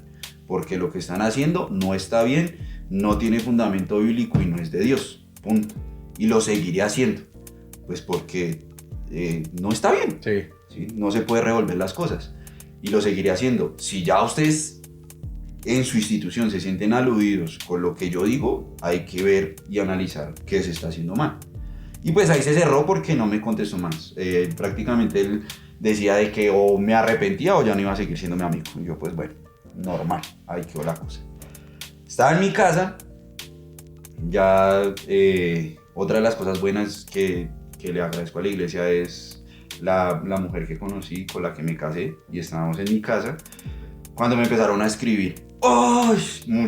porque lo que están haciendo no está bien, no tiene fundamento bíblico y no es de Dios, punto. Y lo seguiré haciendo, pues porque no está bien. Sí. ¿Sí? No se puede revolver las cosas. Y lo seguiré haciendo. Si ya ustedes en su institución se sienten aludidos con lo que yo digo, hay que ver y analizar qué se está haciendo mal. Y pues ahí se cerró porque no me contestó más. Prácticamente él decía de que o me arrepentía o ya no iba a seguir siendo mi amigo. Y yo pues bueno, normal, ahí quedó la cosa. Estaba en mi casa, ya otra de las cosas buenas que le agradezco a la iglesia es la mujer que conocí, con la que me casé, y estábamos en mi casa, cuando me empezaron a escribir, ¡oh!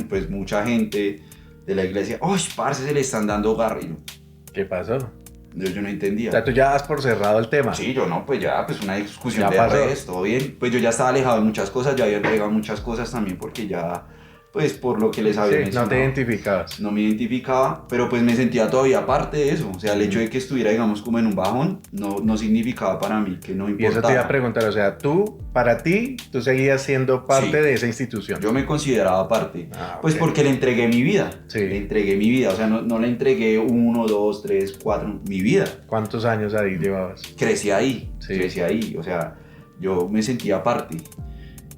Pues mucha gente de la iglesia, ¡oh, parce, se le están dando garrillo! ¿Qué pasó? Yo no entendía. O sea, tú ya das por cerrado el tema. Sí, yo no, pues ya, pues una discusión ya de pasó. redes, todo bien. Pues yo ya estaba alejado de muchas cosas, ya había entregado muchas cosas también porque ya, pues por lo que les había mencionado. No te identificabas. No me identificaba, pero pues me sentía todavía parte de eso. O sea, el hecho de que estuviera, digamos, como en un bajón, no significaba para mí que no importaba. Y eso te iba a preguntar, o sea, para ti, tú seguías siendo parte de esa institución. Yo me consideraba parte, pues okay. porque le entregué mi vida. Sí. Le entregué mi vida, o sea, no le entregué 1, 2, 3, 4, mi vida. ¿Cuántos años ahí llevabas? Crecí ahí, o sea, yo me sentía parte.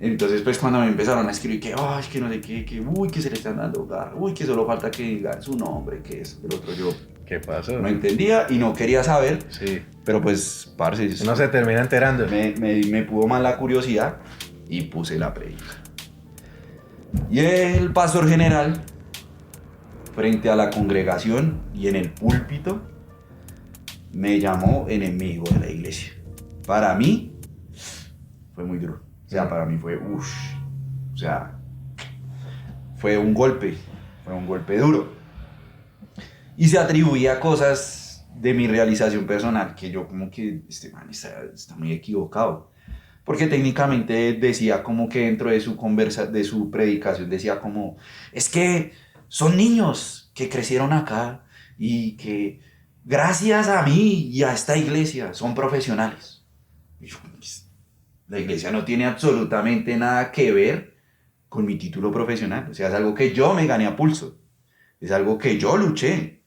Entonces, pues cuando me empezaron a escribir que, ay, que no sé qué, que, uy, que se le están dando garra, uy, que solo falta que digan su nombre, que es el otro, yo... ¿Qué pasó? No entendía y no quería saber, sí. Pero pues, parce... Uno se termina enterando. Me pudo más la curiosidad y puse la predica. Y el pastor general, frente a la congregación y en el púlpito, me llamó enemigo de la iglesia. Para mí, fue muy duro. O sea, para mí fue, o sea, fue un golpe duro. Y se atribuía cosas de mi realización personal que yo como que, este man está muy equivocado. porque técnicamente decía como que dentro de de su predicación decía como, es que son niños que crecieron acá y que gracias a mí y a esta iglesia son profesionales. Y yo, pues, la iglesia no tiene absolutamente nada que ver con mi título profesional, o sea, es algo que yo me gané a pulso, es algo que yo luché.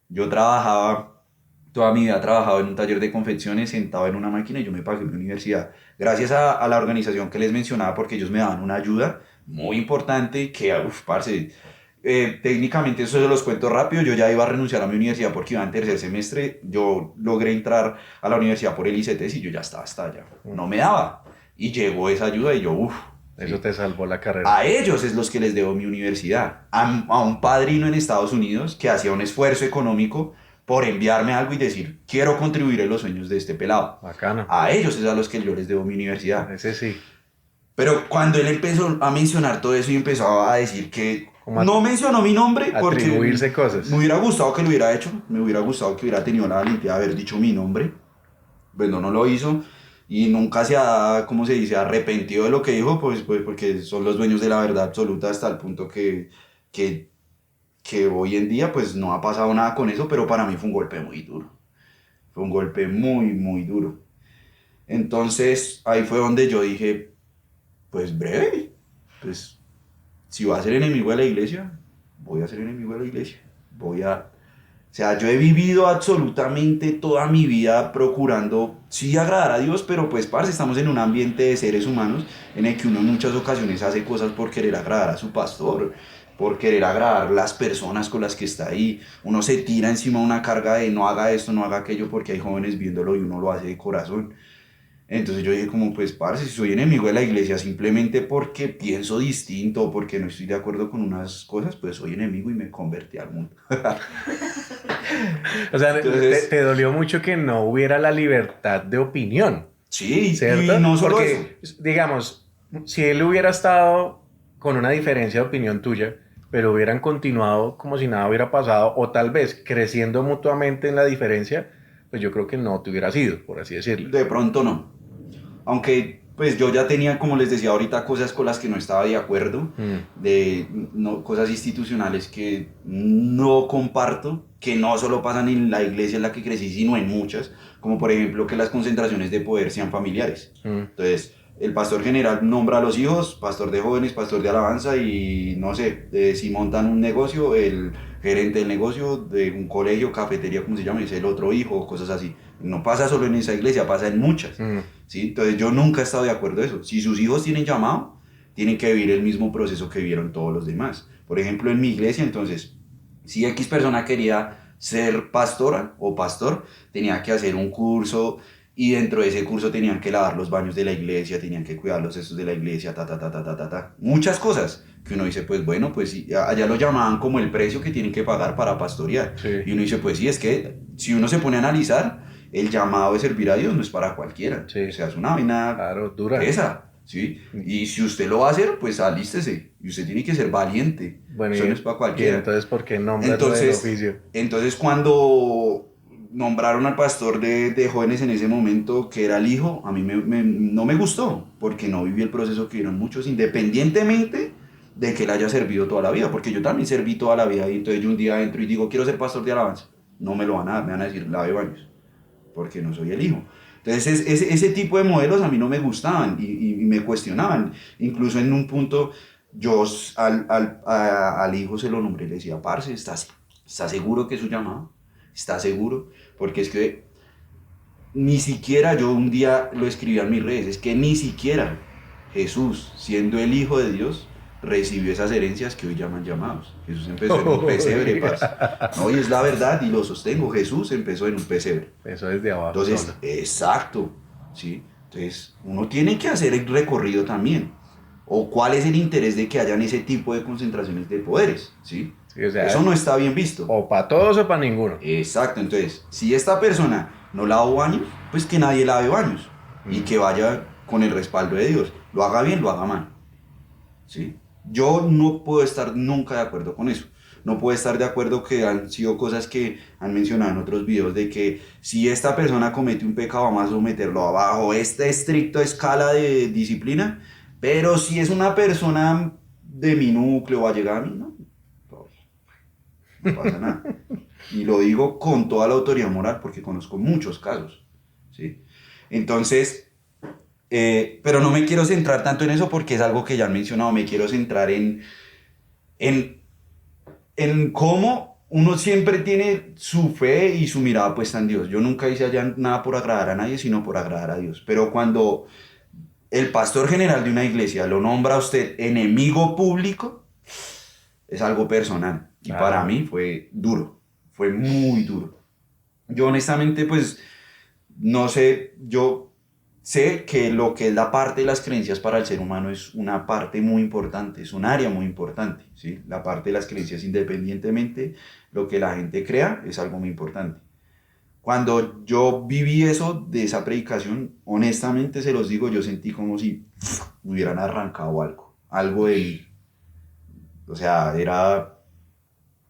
Yo trabajaba, toda mi vida he trabajado en un taller de confecciones, sentado en una máquina, y yo me pagué mi universidad. Gracias a la organización que les mencionaba, porque ellos me daban una ayuda muy importante que, parce, técnicamente eso se los cuento rápido. Yo ya iba a renunciar a mi universidad porque iba en tercer semestre. Yo logré entrar a la universidad por el ICETES y yo ya estaba hasta allá. No me daba. Y llegó esa ayuda y yo, eso te salvó la carrera. A ellos es los que les debo mi universidad. A un padrino en Estados Unidos que hacía un esfuerzo económico por enviarme algo y decir, quiero contribuir en los sueños de este pelado. Bacano. A ellos es a los que yo les debo mi universidad. Ese sí. Pero cuando él empezó a mencionar todo eso y empezó a decir que no mencionó mi nombre porque atribuirse cosas. Me hubiera gustado que lo hubiera hecho, me hubiera gustado que hubiera tenido la valentía de haber dicho mi nombre. Bueno, no lo hizo. Y nunca se ha, ¿cómo se dice?, arrepentido de lo que dijo, pues porque son los dueños de la verdad absoluta hasta el punto que hoy en día pues no ha pasado nada con eso, pero para mí fue un golpe muy duro. Fue un golpe muy, muy duro. Entonces ahí fue donde yo dije, pues breve, pues si voy a ser enemigo de la iglesia, voy a ser enemigo de la iglesia. O sea, yo he vivido absolutamente toda mi vida procurando, sí, agradar a Dios, pero pues, parce, estamos en un ambiente de seres humanos en el que uno en muchas ocasiones hace cosas por querer agradar a su pastor, por querer agradar a las personas con las que está ahí. Uno se tira encima una carga de no haga esto, no haga aquello, porque hay jóvenes viéndolo y uno lo hace de corazón. Entonces yo dije como, pues, parce, si soy enemigo de la iglesia simplemente porque pienso distinto o porque no estoy de acuerdo con unas cosas, pues soy enemigo y me convertí al mundo. O sea, entonces, te dolió mucho que no hubiera la libertad de opinión. Sí, ¿cierto? Y no solo porque, eso. Digamos, si él hubiera estado con una diferencia de opinión tuya, pero hubieran continuado como si nada hubiera pasado, o tal vez creciendo mutuamente en la diferencia, pues yo creo que no te hubiera sido, por así decirlo. De pronto no. Aunque pues yo ya tenía, como les decía ahorita, cosas con las que no estaba de acuerdo, cosas institucionales que no comparto, que no solo pasan en la iglesia en la que crecí, sino en muchas, como por ejemplo que las concentraciones de poder sean familiares. Entonces, el pastor general nombra a los hijos, pastor de jóvenes, pastor de alabanza, y no sé, si montan un negocio, el gerente del negocio, de un colegio, cafetería, como se llama, es el otro hijo, cosas así. No pasa solo en esa iglesia, pasa en muchas. ¿Sí? Entonces yo nunca he estado de acuerdo en eso. Si sus hijos tienen llamado, tienen que vivir el mismo proceso que vivieron todos los demás. Por ejemplo, en mi iglesia, entonces, si X persona quería ser pastora o pastor, tenía que hacer un curso, y dentro de ese curso tenían que lavar los baños de la iglesia, tenían que cuidar los cestos de la iglesia, muchas cosas que uno dice, pues bueno, pues sí, allá lo llamaban como el precio que tienen que pagar para pastorear. Sí. Y uno dice, pues sí, es que si uno se pone a analizar, el llamado de servir a Dios no es para cualquiera. Sí. O sea, es una vaina dura. Esa, ¿sí? Y si usted lo va a hacer, pues alístese. Y usted tiene que ser valiente. Bueno, eso no es para cualquiera. Y entonces, ¿por qué nombras del oficio? Entonces, cuando nombraron al pastor de jóvenes en ese momento, que era el hijo, a mí no me gustó, porque no viví el proceso que vieron muchos, independientemente de que él haya servido toda la vida, porque yo también serví toda la vida, y entonces yo un día entro y digo, quiero ser pastor de alabanza. No me lo van a dar, me van a decir, lave baños, porque no soy el hijo. Entonces ese tipo de modelos a mí no me gustaban y me cuestionaban. Incluso en un punto yo al hijo se lo nombré y le decía, parce, ¿estás seguro que es su llamado? ¿Estás seguro? Porque es que ni siquiera, yo un día lo escribí en mis redes, es que ni siquiera Jesús, siendo el Hijo de Dios, recibió esas herencias que hoy llaman llamados. Jesús empezó en un pesebre, parce. No, y es la verdad, y lo sostengo, Jesús empezó en un pesebre. Eso es de abajo. Entonces, solo. Exacto, ¿sí? Entonces, uno tiene que hacer el recorrido también. O cuál es el interés de que hayan ese tipo de concentraciones de poderes, ¿sí? Sí, o sea, eso no está bien visto. O para todos o para ninguno. Exacto, entonces, si esta persona no lava baños, pues que nadie lave baños. Y que vaya con el respaldo de Dios. Lo haga bien, lo haga mal. ¿Sí? Yo no puedo estar nunca de acuerdo con eso. no puede estar de acuerdo que han sido cosas que han mencionado en otros videos, de que si esta persona comete un pecado, vamos a someterlo abajo esta estricta escala de disciplina, pero si es una persona de mi núcleo o allegada a mí, no, no pasa nada. Y lo digo con toda la autoridad moral porque conozco muchos casos, ¿sí? Entonces, pero no me quiero centrar tanto en eso porque es algo que ya han mencionado, me quiero centrar en, en cómo uno siempre tiene su fe y su mirada puesta en Dios. Yo nunca hice allá nada por agradar a nadie, sino por agradar a Dios. Pero cuando el pastor general de una iglesia lo nombra a usted enemigo público, es algo personal. Y para mí fue duro, fue muy duro. Yo honestamente, pues, no sé, yo sé que lo que es la parte de las creencias para el ser humano es una parte muy importante, es un área muy importante, ¿sí? La parte de las creencias, independientemente lo que la gente crea, es algo muy importante. Cuando yo viví eso de esa predicación, honestamente se los digo, yo sentí como si me hubieran arrancado algo de mí. O sea, era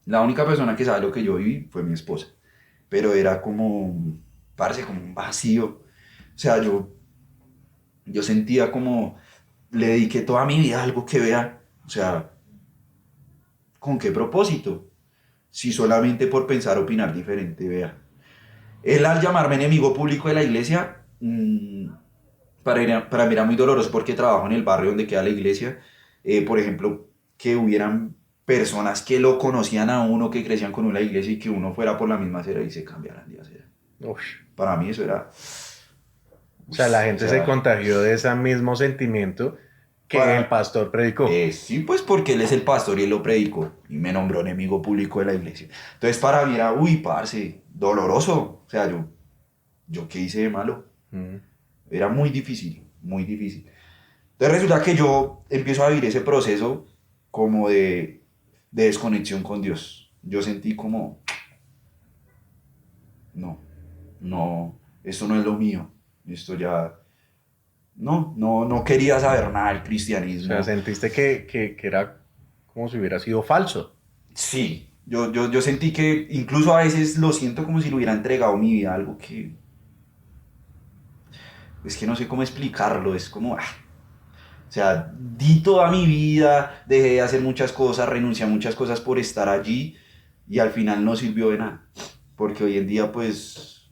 la única persona que sabe lo que yo viví fue mi esposa, pero era como, parce, como un vacío. O sea, yo sentía como, le dediqué toda mi vida a algo que vea, o sea, ¿con qué propósito? Si solamente por pensar, opinar diferente, vea. Él al llamarme enemigo público de la iglesia, para mí era muy doloroso porque trabajo en el barrio donde queda la iglesia. Por ejemplo, que hubieran personas que lo conocían a uno, que crecían con una iglesia y que uno fuera por la misma acera y se cambiaran de acera. Uf. Para mí eso era... O sea, la gente se contagió de ese mismo sentimiento que el pastor predicó. Sí, pues porque él es el pastor y él lo predicó y me nombró enemigo público de la iglesia. Entonces para mí era, uy, parce, doloroso. O sea, yo ¿qué hice de malo? Era muy difícil, muy difícil. Entonces resulta que yo empiezo a vivir ese proceso como de desconexión con Dios. Yo sentí como, no, esto no es lo mío. Esto ya... No quería saber nada del cristianismo. O sea, sentiste que era como si hubiera sido falso. Sí, yo sentí que incluso a veces lo siento como si le hubiera entregado mi vida a algo que... Es que no sé cómo explicarlo, es como... O sea, di toda mi vida, dejé de hacer muchas cosas, renuncié a muchas cosas por estar allí y al final no sirvió de nada. Porque hoy en día pues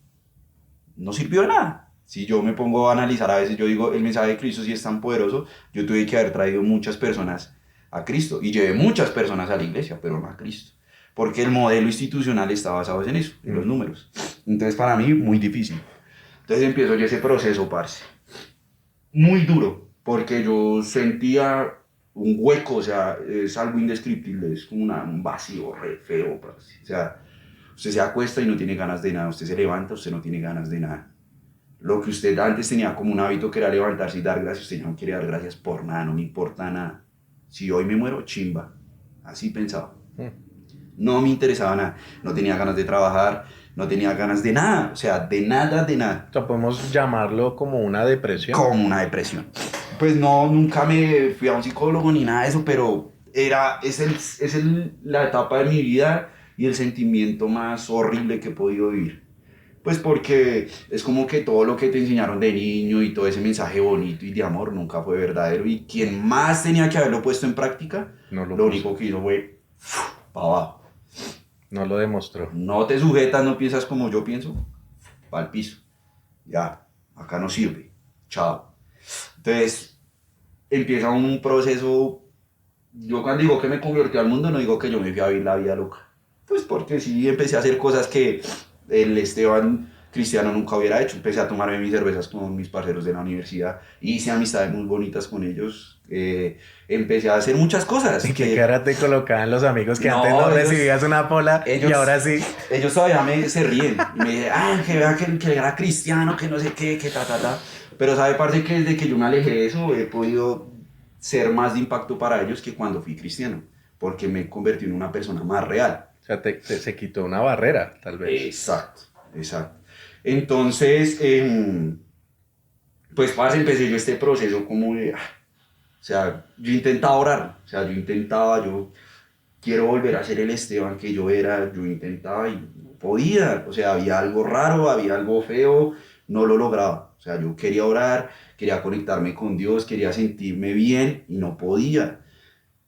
no sirvió de nada. Si yo me pongo a analizar a veces, yo digo, el mensaje de Cristo sí es tan poderoso, yo tuve que haber traído muchas personas a Cristo y llevé muchas personas a la iglesia, pero no a Cristo. Porque el modelo institucional está basado en eso, en los números. Entonces para mí muy difícil. Entonces empiezo yo ese proceso, parce. Muy duro, porque yo sentía un hueco, o sea, es algo indescriptible, es como un vacío re feo, parce. O sea, usted se acuesta y no tiene ganas de nada, usted se levanta, usted no tiene ganas de nada. Lo que usted antes tenía como un hábito que era levantarse y dar gracias, usted no quiere dar gracias por nada, no me importa nada. Si hoy me muero, chimba. Así pensaba. No me interesaba nada. No tenía ganas de trabajar, no tenía ganas de nada. O sea, de nada, de nada. O sea, podemos llamarlo como una depresión. Como una depresión. Pues no, nunca me fui a un psicólogo ni nada de eso, pero es la etapa de mi vida y el sentimiento más horrible que he podido vivir. Pues porque es como que todo lo que te enseñaron de niño y todo ese mensaje bonito y de amor nunca fue verdadero. Y quien más tenía que haberlo puesto en práctica, lo único que hizo fue para abajo. No lo demostró. No te sujetas, no piensas como yo pienso, para el piso. Ya, acá no sirve. Chao. Entonces, empieza un proceso. Yo cuando digo que me convertí al mundo, no digo que yo me fui a vivir la vida loca. Pues porque sí empecé a hacer cosas que el Esteban cristiano nunca hubiera hecho. Empecé a tomarme mis cervezas con mis parceros de la universidad, hice amistades muy bonitas con ellos, empecé a hacer muchas cosas. ¿Y qué cara te colocaban los amigos que antes no recibías una pola y ahora sí? Ellos todavía se ríen y me dicen, que vea que era cristiano, que no sé qué, que ta. Pero sabe, parce, que desde que yo me alejé de eso he podido ser más de impacto para ellos que cuando fui cristiano, porque me convertí en una persona más real. O sea, se quitó una barrera, tal vez. Exacto. Entonces, pues, parce, empecé yo este proceso como de... O sea, yo intentaba orar. O sea, yo intentaba, quiero volver a ser el Esteban que yo era, yo intentaba y no podía, o sea, había algo raro, había algo feo, no lo lograba, o sea, yo quería orar, quería conectarme con Dios, quería sentirme bien y no podía.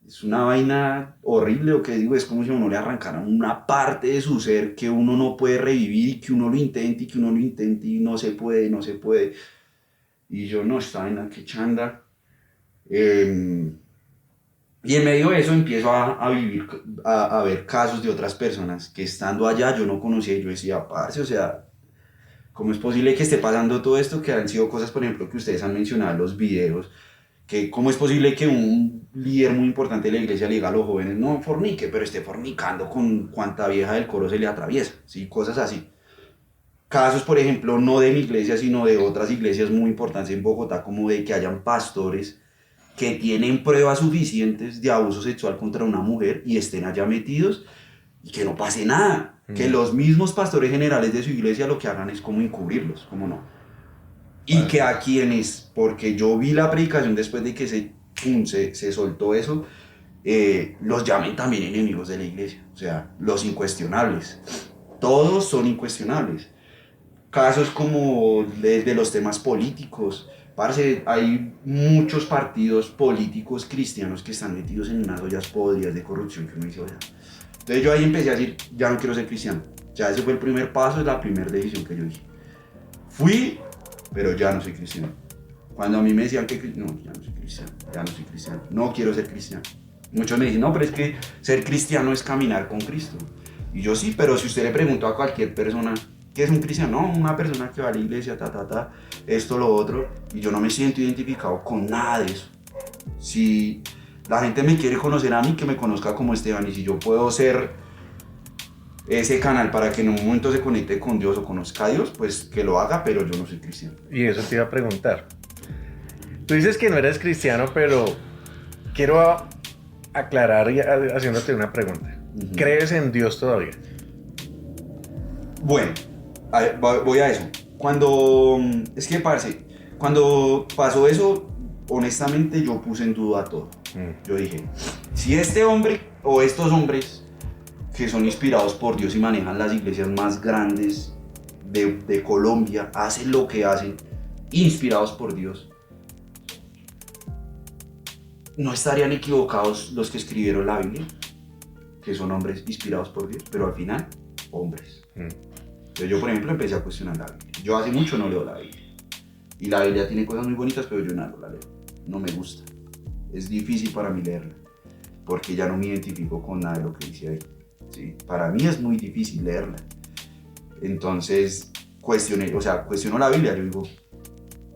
Es una vaina horrible, lo que digo, es como si a uno le arrancaran una parte de su ser que uno no puede revivir y que uno lo intente y que uno lo intente y no se puede, no se puede. Y yo, no, esta vaina, qué chanda. Y en medio de eso empiezo a vivir, a ver casos de otras personas que estando allá yo no conocía y yo decía, parce, o sea, ¿cómo es posible que esté pasando todo esto? Que han sido cosas, por ejemplo, que ustedes han mencionado en los videos, que cómo es posible que un líder muy importante de la iglesia le diga a los jóvenes, no fornique, pero esté fornicando con cuanta vieja del coro se le atraviesa, ¿sí? Cosas así. Casos, por ejemplo, no de mi iglesia, sino de otras iglesias muy importantes en Bogotá, como de que hayan pastores que tienen pruebas suficientes de abuso sexual contra una mujer y estén allá metidos y que no pase nada. Que los mismos pastores generales de su iglesia lo que hagan es como encubrirlos, como no. Y que a quienes, porque yo vi la predicación después de que se soltó eso, los llamen también enemigos de la iglesia. O sea, los incuestionables. Todos son incuestionables. Casos como de los temas políticos. Parce, hay muchos partidos políticos cristianos que están metidos en unas ollas podridas de corrupción que uno dice, oye. Entonces yo ahí empecé a decir, ya no quiero ser cristiano. Ya ese fue el primer paso, es la primera decisión que yo dije. Fui, pero ya no soy cristiano. Cuando a mí me decían que no, ya no soy cristiano, ya no soy cristiano, no quiero ser cristiano. Muchos me dicen, no, pero es que ser cristiano es caminar con Cristo. Y yo sí, pero si usted le preguntó a cualquier persona, ¿qué es un cristiano? No, una persona que va a la iglesia, esto, lo otro, y yo no me siento identificado con nada de eso. Si la gente me quiere conocer a mí, que me conozca como Esteban, y si yo puedo ser ese canal para que en un momento se conecte con Dios o conozca a Dios, pues que lo haga, pero yo no soy cristiano. Y eso te iba a preguntar. Tú dices que no eres cristiano, pero quiero aclarar haciéndote una pregunta. ¿Crees en Dios todavía? Bueno, voy a eso. Es que parce, cuando pasó eso, honestamente yo puse en duda todo. Yo dije, si este hombre o estos hombres que son inspirados por Dios y manejan las iglesias más grandes de Colombia, hacen lo que hacen, inspirados por Dios, ¿no estarían equivocados los que escribieron la Biblia? Que son hombres inspirados por Dios, pero al final, hombres. Entonces yo, por ejemplo, empecé a cuestionar la Biblia. Yo hace mucho no leo la Biblia. Y la Biblia tiene cosas muy bonitas, pero yo no la leo. No me gusta. Es difícil para mí leerla, porque ya no me identifico con nada de lo que dice ahí. ¿Sí? Para mí es muy difícil leerla. Entonces, cuestiono la Biblia. Yo digo,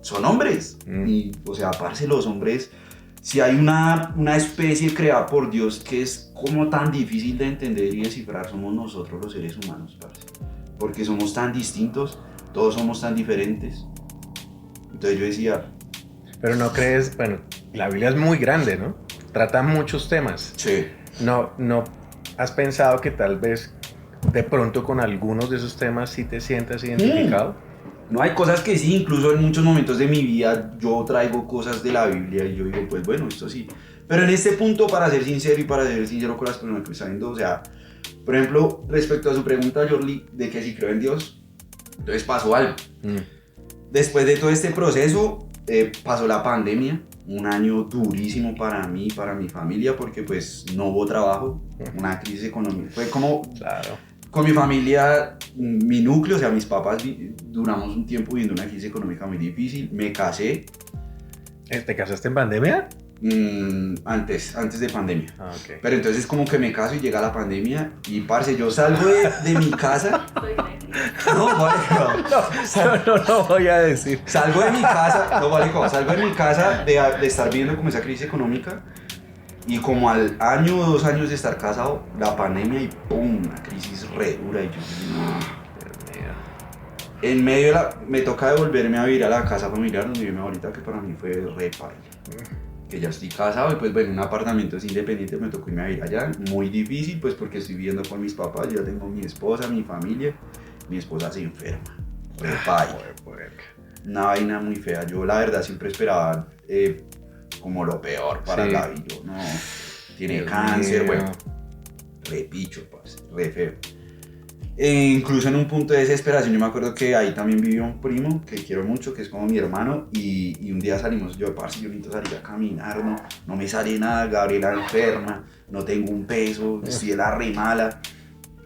son hombres. Y, o sea, parce, los hombres, si hay una especie creada por Dios que es como tan difícil de entender y descifrar, somos nosotros los seres humanos, parce. Porque somos tan distintos, todos somos tan diferentes. Entonces yo decía... Pero no crees, bueno, la Biblia es muy grande, ¿no? Trata muchos temas. Sí. No has pensado que tal vez de pronto con algunos de esos temas sí te sientas identificado. No, hay cosas que sí, incluso en muchos momentos de mi vida yo traigo cosas de la Biblia y yo digo, pues bueno, esto sí. Pero en este punto, para ser sincero y para ser sincero con las personas que me están viendo, o sea, por ejemplo, respecto a su pregunta, Jorli, de que si creo en Dios, entonces pasó algo. Después de todo este proceso, pasó la pandemia, un año durísimo para mí, para mi familia, porque pues no hubo trabajo, una crisis económica. Fue como... Claro. Con mi familia, mi núcleo, o sea, mis papás, duramos un tiempo viviendo una crisis económica muy difícil. Me casé. ¿Te casaste en pandemia? Antes de pandemia. Okay. Pero entonces como que me caso y llega la pandemia y parce, yo salgo de mi casa. No voy a decir. Salgo de mi casa, salgo de mi casa de estar viviendo como esa crisis económica. Y como al año o 2 años de estar casado, la pandemia y ¡pum! Una crisis re dura y yo, en medio me toca devolverme a vivir a la casa familiar donde vive mi abuelita, que para mí fue re padre. Que ya estoy casado y pues bueno, un apartamento es independiente, me tocó irme a vivir allá. Muy difícil pues porque estoy viviendo con mis papás, yo ya tengo mi esposa, mi familia. Mi esposa se enferma, re padre. Una vaina muy fea. Yo la verdad siempre esperaba... como lo peor para Gaby, no, tiene Dios cáncer, mío. Bueno, repicho, parce, re feo. Incluso en un punto de desesperación, yo me acuerdo que ahí también vivió un primo que quiero mucho, que es como mi hermano, y un día salimos, yo necesito salir a caminar, no me sale nada, Gabriela enferma, no tengo un peso, estoy de la re mala.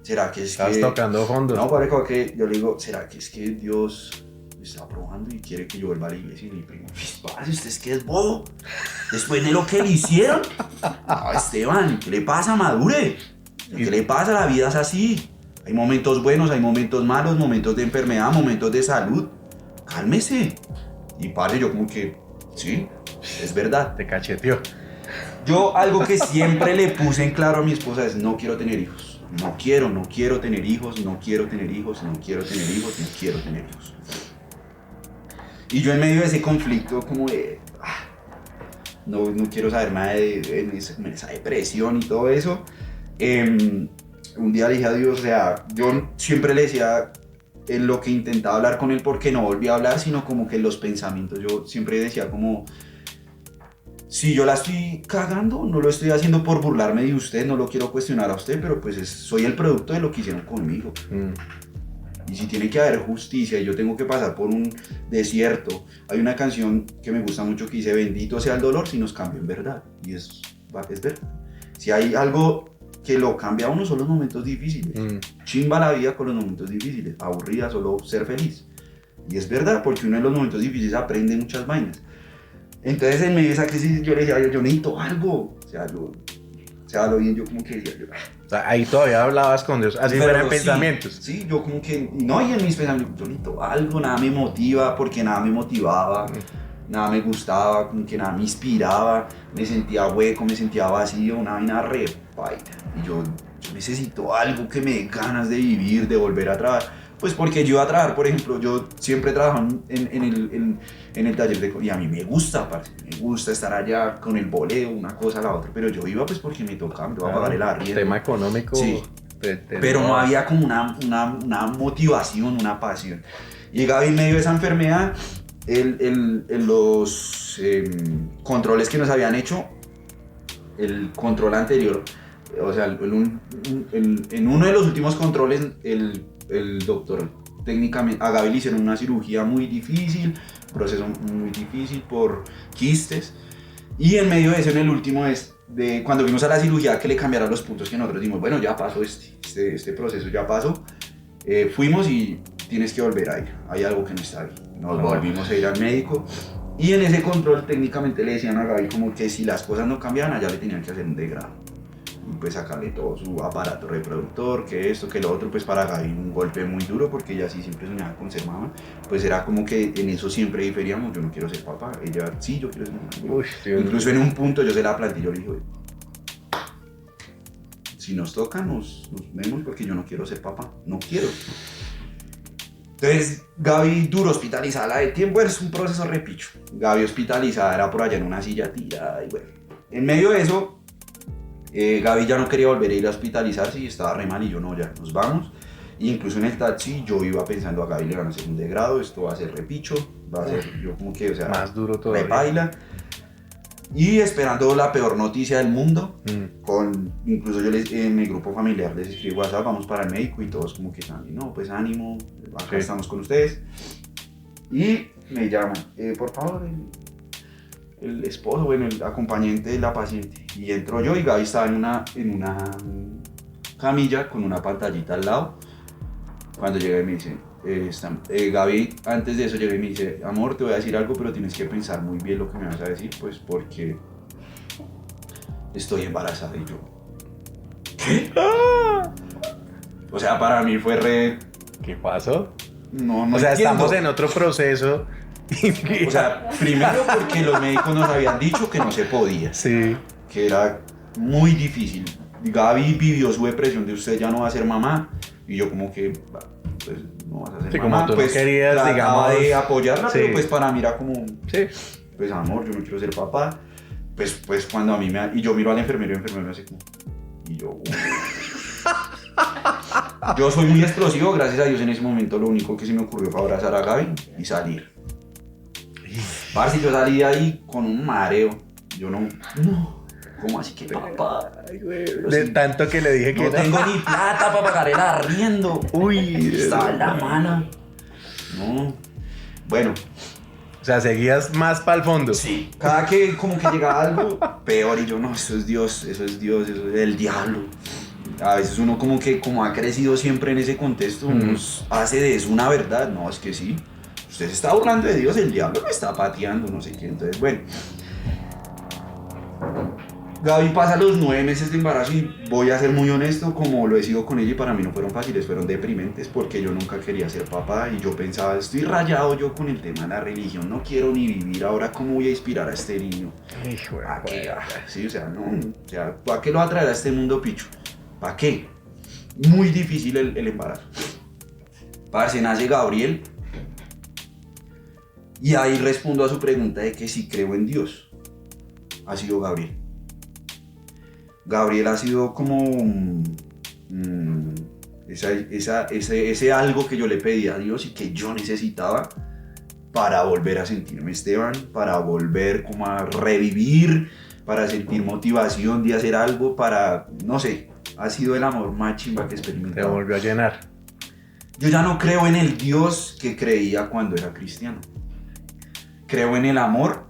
¿Será que es Estás que...? tocando fondo. No, parece como que yo le digo, ¿será que es que Dios me está probando y quiere que yo vuelva a la iglesia? Y mi primo, parce, ¿usted es que es bobo? Después de lo que le hicieron. No, Esteban, ¿qué le pasa? Madure. ¿Qué le pasa? La vida es así. Hay momentos buenos, hay momentos malos, momentos de enfermedad, momentos de salud. Cálmese. Y padre, yo como que, sí, es verdad. Te cacheteó. Yo algo que siempre le puse en claro a mi esposa es no quiero tener hijos. No quiero tener hijos, no quiero tener hijos, no quiero tener hijos, no quiero tener hijos. Y yo en medio de ese conflicto como de, no quiero saber más de esa depresión y todo eso. Un día le dije a Dios, o sea, yo siempre le decía en lo que intentaba hablar con él porque no volvía a hablar, sino como que en los pensamientos. Yo siempre decía como, si yo la estoy cagando, no lo estoy haciendo por burlarme de usted, no lo quiero cuestionar a usted, pero pues soy el producto de lo que hicieron conmigo. Y si tiene que haber justicia y yo tengo que pasar por un desierto, hay una canción que me gusta mucho que dice, bendito sea el dolor si nos cambia en verdad. Y es verdad. Si hay algo que lo cambia a uno son los momentos difíciles. Chimba la vida con los momentos difíciles, aburrida solo ser feliz. Y es verdad, porque uno en los momentos difíciles aprende muchas vainas. Entonces en medio de esa crisis yo le decía, yo necesito algo. O sea, lo bien, yo como que decía, o sea, ahí todavía hablabas con Dios, así fueran sí, pensamientos. Sí, yo como que, no, y en mis pensamientos, yo necesito algo, nada me motiva, porque nada me motivaba, nada me gustaba, como que nada me inspiraba, me sentía hueco, me sentía vacío, una vaina re paila. Y yo necesito algo que me dé ganas de vivir, de volver a trabajar. Pues porque yo iba a trabajar, por ejemplo, yo siempre trabajo en el taller de... Y a mí me gusta, parce, me gusta estar allá con el boleo, una cosa a la otra, pero yo iba pues porque me tocaba, me iba a pagar el arriendo. Tema económico. Sí, pero no había como una motivación, una pasión. Y Gaby en medio de esa enfermedad, los controles que nos habían hecho, el control anterior, o sea, en uno de los últimos controles, el doctor técnicamente, a Gaby le hicieron una cirugía muy difícil, proceso muy difícil por quistes, y en medio de eso, en el último cuando fuimos a la cirugía que le cambiaron los puntos que nosotros dimos, bueno, ya pasó este proceso, ya pasó, fuimos y tienes que volver a ir, hay algo que no está bien, nos volvimos a ir al médico, y en ese control técnicamente le decían a Gaby como que si las cosas no cambiaban, allá le tenían que hacer un degrado. Y pues sacarle todo su aparato reproductor, que esto, que lo otro, pues para Gaby un golpe muy duro porque ella sí siempre soñaba con ser mamá, pues era como que en eso siempre diferíamos, yo no quiero ser papá, ella sí, yo quiero ser mamá. Uy, incluso en un punto yo se la planteé, yo le dije, si nos toca nos vemos porque yo no quiero ser papá, no quiero. Entonces Gaby duro hospitalizada, la de tiempo es un proceso repicho, Gaby hospitalizada era por allá en una silla tirada y bueno, en medio de eso Gaby ya no quería volver a ir a hospitalizarse y estaba re mal y yo no, ya nos vamos. E incluso en el taxi yo iba pensando a Gaby le van a hacer un degrado, esto va a ser repicho, va a ser yo como que, o sea, más duro todavía. Repaila. Y esperando la peor noticia del mundo, incluso yo en mi grupo familiar les escribí WhatsApp, vamos para el médico y todos como que saben, no, pues ánimo, acá estamos con ustedes. Y me llaman, por favor, el esposo, bueno, el acompañante de la paciente. Y entro yo y Gaby estaba en una camilla con una pantallita al lado. Cuando llega y me dice, Gaby, antes de eso llega y me dice, amor, te voy a decir algo, pero tienes que pensar muy bien lo que me vas a decir, pues porque estoy embarazada. Y yo, ¿qué? O sea, para mí fue re... ¿Qué pasó? No o sea, entiendo. Estamos en otro proceso. O sea, primero porque los médicos nos habían dicho que no se podía. Sí. Que era muy difícil. Gaby vivió su depresión de usted ya no va a ser mamá. Y yo como que, pues no vas a ser mamá. Como tú pues no querías, digamos... de apoyarla, sí. Pero pues para mí era como... Sí. Pues amor, yo no quiero ser papá. Pues cuando a mí me... Y yo miro al enfermero y el enfermero me hace como... Y yo... Yo soy muy explosivo, gracias a Dios en ese momento lo único que se me ocurrió fue abrazar a Gaby y salir. Parce, yo salí de ahí con un mareo. Yo no. ¿Cómo así que papá? Ay, güey, de tanto que le dije que no tengo ni plata para pagar el arriendo. Uy, estaba en la mano. No. Bueno. O sea, seguías más para el fondo. Sí. Cada que como que llegaba algo peor y yo, no, eso es Dios, eso es el diablo. A veces uno como que como ha crecido siempre en ese contexto, uno hace de eso una verdad. No, es que sí. Usted se está burlando de Dios, el diablo me está pateando, no sé qué. Entonces, bueno. Gaby pasa los 9 meses de embarazo y voy a ser muy honesto, como lo he sido con ella, y para mí no fueron fáciles, fueron deprimentes porque yo nunca quería ser papá y yo pensaba, estoy rayado yo con el tema de la religión, no quiero ni vivir, ahora cómo voy a inspirar a este niño. ¿Para qué? Sí, o sea, no, o sea, ¿para qué lo va a traer a este mundo, Picho? ¿Para qué? Muy difícil el embarazo. Parce, nace Gabriel y ahí respondo a su pregunta de que si creo en Dios. Ha sido Gabriel. Gabriel ha sido como ese algo que yo le pedí a Dios y que yo necesitaba para volver a sentirme Esteban, para volver como a revivir, para sentir motivación de hacer algo, para, no sé, ha sido el amor más chimba que he experimentado. Te volvió a llenar. Yo ya no creo en el Dios que creía cuando era cristiano. Creo en el amor.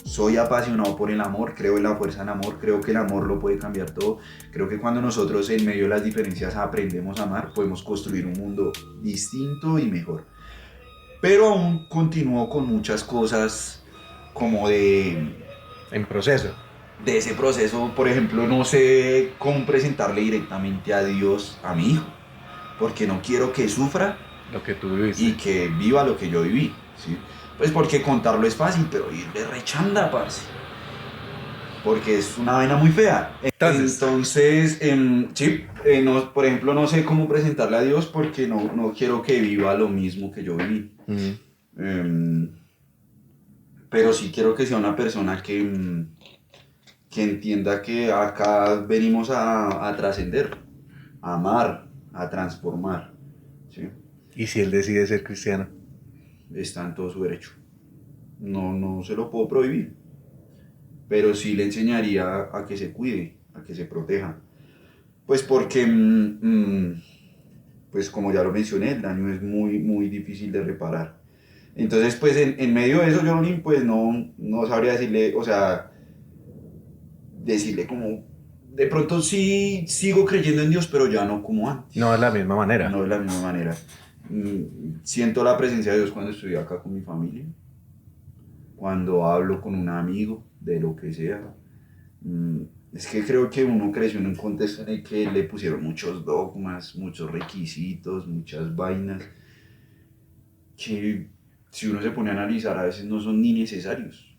Soy apasionado por el amor, creo en la fuerza del amor, creo que el amor lo puede cambiar todo. Creo que cuando nosotros en medio de las diferencias aprendemos a amar, podemos construir un mundo distinto y mejor. Pero aún continúo con muchas cosas como en proceso. De ese proceso, por ejemplo, no sé cómo presentarle directamente a Dios a mi hijo, porque no quiero que sufra lo que tú viviste y que viva lo que yo viví, ¿sí? Pues porque contarlo es fácil, pero irle rechanda, parce. Porque es una vaina muy fea. Entonces sí, no, por ejemplo, no sé cómo presentarle a Dios porque no quiero que viva lo mismo que yo viví. Pero sí quiero que sea una persona que entienda que acá venimos a trascender, a amar, a transformar, ¿sí? ¿Y si él decide ser cristiano? Está en todo su derecho. No se lo puedo prohibir. Pero sí le enseñaría a que se cuide, a que se proteja. Pues porque, pues como ya lo mencioné, el daño es muy, muy difícil de reparar. Entonces, pues en medio de eso, Jolín, pues no sabría decirle, o sea, decirle como, de pronto sí sigo creyendo en Dios, pero ya no como antes. No es la misma manera. No es la misma manera. Siento la presencia de Dios cuando estoy acá con mi familia, cuando hablo con un amigo, de lo que sea. Es que creo que uno creció en un contexto en el que le pusieron muchos dogmas, muchos requisitos, muchas vainas, que si uno se pone a analizar a veces no son ni necesarios,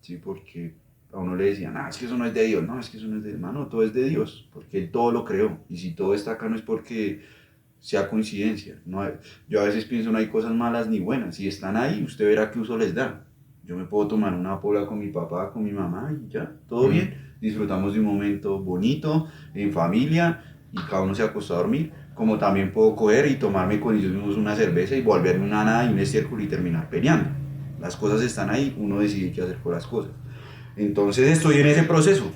¿sí? Porque a uno le decían, es que eso no es de Dios, no, es que eso no es de Dios, no, todo es de Dios, porque Él todo lo creó, y si todo está acá no es porque sea coincidencia, no hay, yo a veces pienso no hay cosas malas ni buenas, si están ahí usted verá qué uso les da. Yo me puedo tomar una pola con mi papá, con mi mamá y ya, todo bien, disfrutamos de un momento bonito, en familia, y cada uno se acostó a dormir, como también puedo coger y tomarme con ellos mismos una cerveza y volverme una nada y un estiércol y terminar peleando. Las cosas están ahí, uno decide qué hacer con las cosas. Entonces estoy en ese proceso,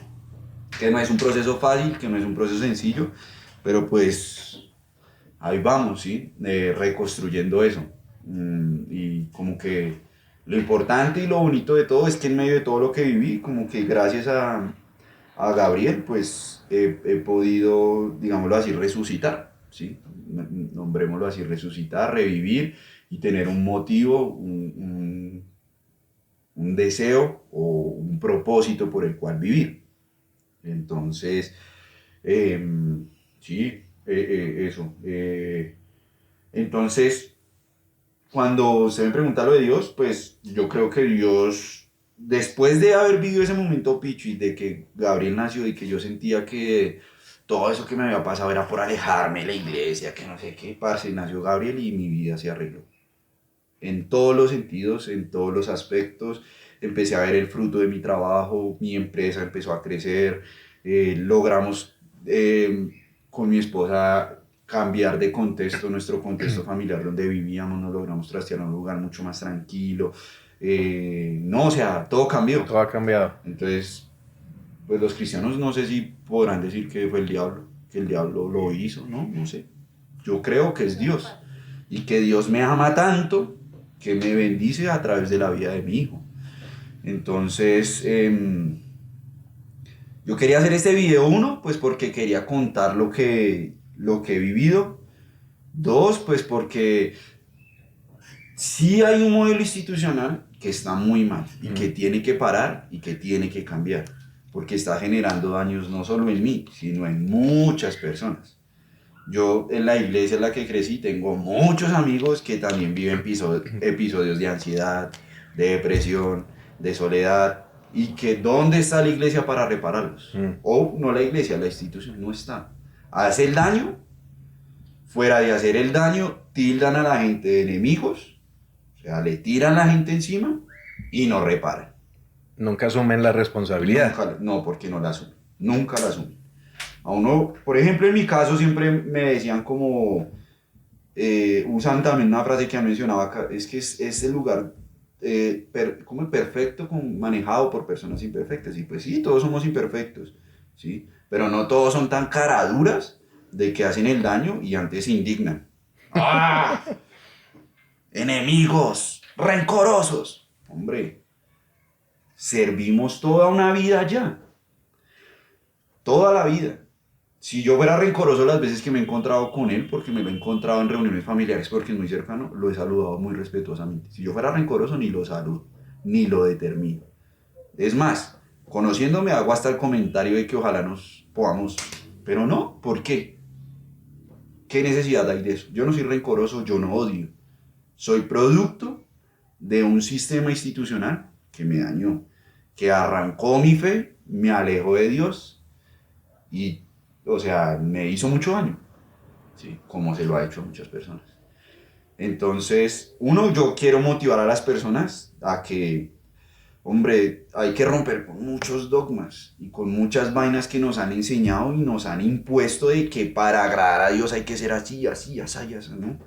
que no es un proceso fácil, que no es un proceso sencillo, pero pues ahí vamos, ¿sí? Reconstruyendo eso. Y como que lo importante y lo bonito de todo es que en medio de todo lo que viví, como que gracias a Gabriel, pues he podido, digámoslo así, resucitar, ¿sí? Nombrémoslo así, resucitar, revivir y tener un motivo, un deseo o un propósito por el cual vivir. Entonces, sí, eso. Entonces, cuando se me pregunta lo de Dios, pues yo creo que Dios, después de haber vivido ese momento picho y de que Gabriel nació y que yo sentía que todo eso que me había pasado era por alejarme de la iglesia, que no sé qué, parce, nació Gabriel y mi vida se arregló. En todos los sentidos, en todos los aspectos, empecé a ver el fruto de mi trabajo, mi empresa empezó a crecer, logramos con mi esposa cambiar de contexto, nuestro contexto familiar donde vivíamos, nos logramos trastear a un lugar mucho más tranquilo, no, o sea, todo cambió. Todo ha cambiado. Entonces, pues los cristianos no sé si podrán decir que fue el diablo, que el diablo lo hizo, ¿no? No sé. Yo creo que es Dios y que Dios me ama tanto que me bendice a través de la vida de mi hijo. Entonces, yo quería hacer este video, uno, pues porque quería contar lo que he vivido. Dos, pues porque sí hay un modelo institucional que está muy mal y que tiene que parar y que tiene que cambiar, porque está generando daños no solo en mí, sino en muchas personas. Yo en la iglesia en la que crecí tengo muchos amigos que también viven episodios de ansiedad, de depresión, de soledad, y que ¿dónde está la iglesia para repararlos? O no la iglesia, la institución no está. Hace el daño, fuera de hacer el daño, tildan a la gente de enemigos, o sea, le tiran a la gente encima y no reparan. Nunca asumen la responsabilidad. Nunca, no, porque no la asumen, nunca la asumen. A uno, por ejemplo, en mi caso siempre me decían como, usan también una frase que mencionaba acá, es que es el lugar como perfecto, manejado por personas imperfectas. Y pues sí, todos somos imperfectos, ¿sí? Pero no todos son tan caraduras de que hacen el daño y antes se indignan. ¡Ah! Enemigos, rencorosos. Hombre, servimos toda una vida ya. Toda la vida. Si yo fuera rencoroso las veces que me he encontrado con él, porque me lo he encontrado en reuniones familiares porque es muy cercano, lo he saludado muy respetuosamente. Si yo fuera rencoroso, ni lo saludo, ni lo determino. Es más, conociéndome hago hasta el comentario de que ojalá nos podamos, pero no, ¿por qué? ¿Qué necesidad hay de eso? Yo no soy rencoroso, yo no odio. Soy producto de un sistema institucional que me dañó, que arrancó mi fe, me alejó de Dios y, o sea, me hizo mucho daño, ¿sí? Como se lo ha hecho a muchas personas. Entonces, uno, yo quiero motivar a las personas a que, hombre, hay que romper con muchos dogmas y con muchas vainas que nos han enseñado y nos han impuesto de que para agradar a Dios hay que ser así, así, así, así, ¿no?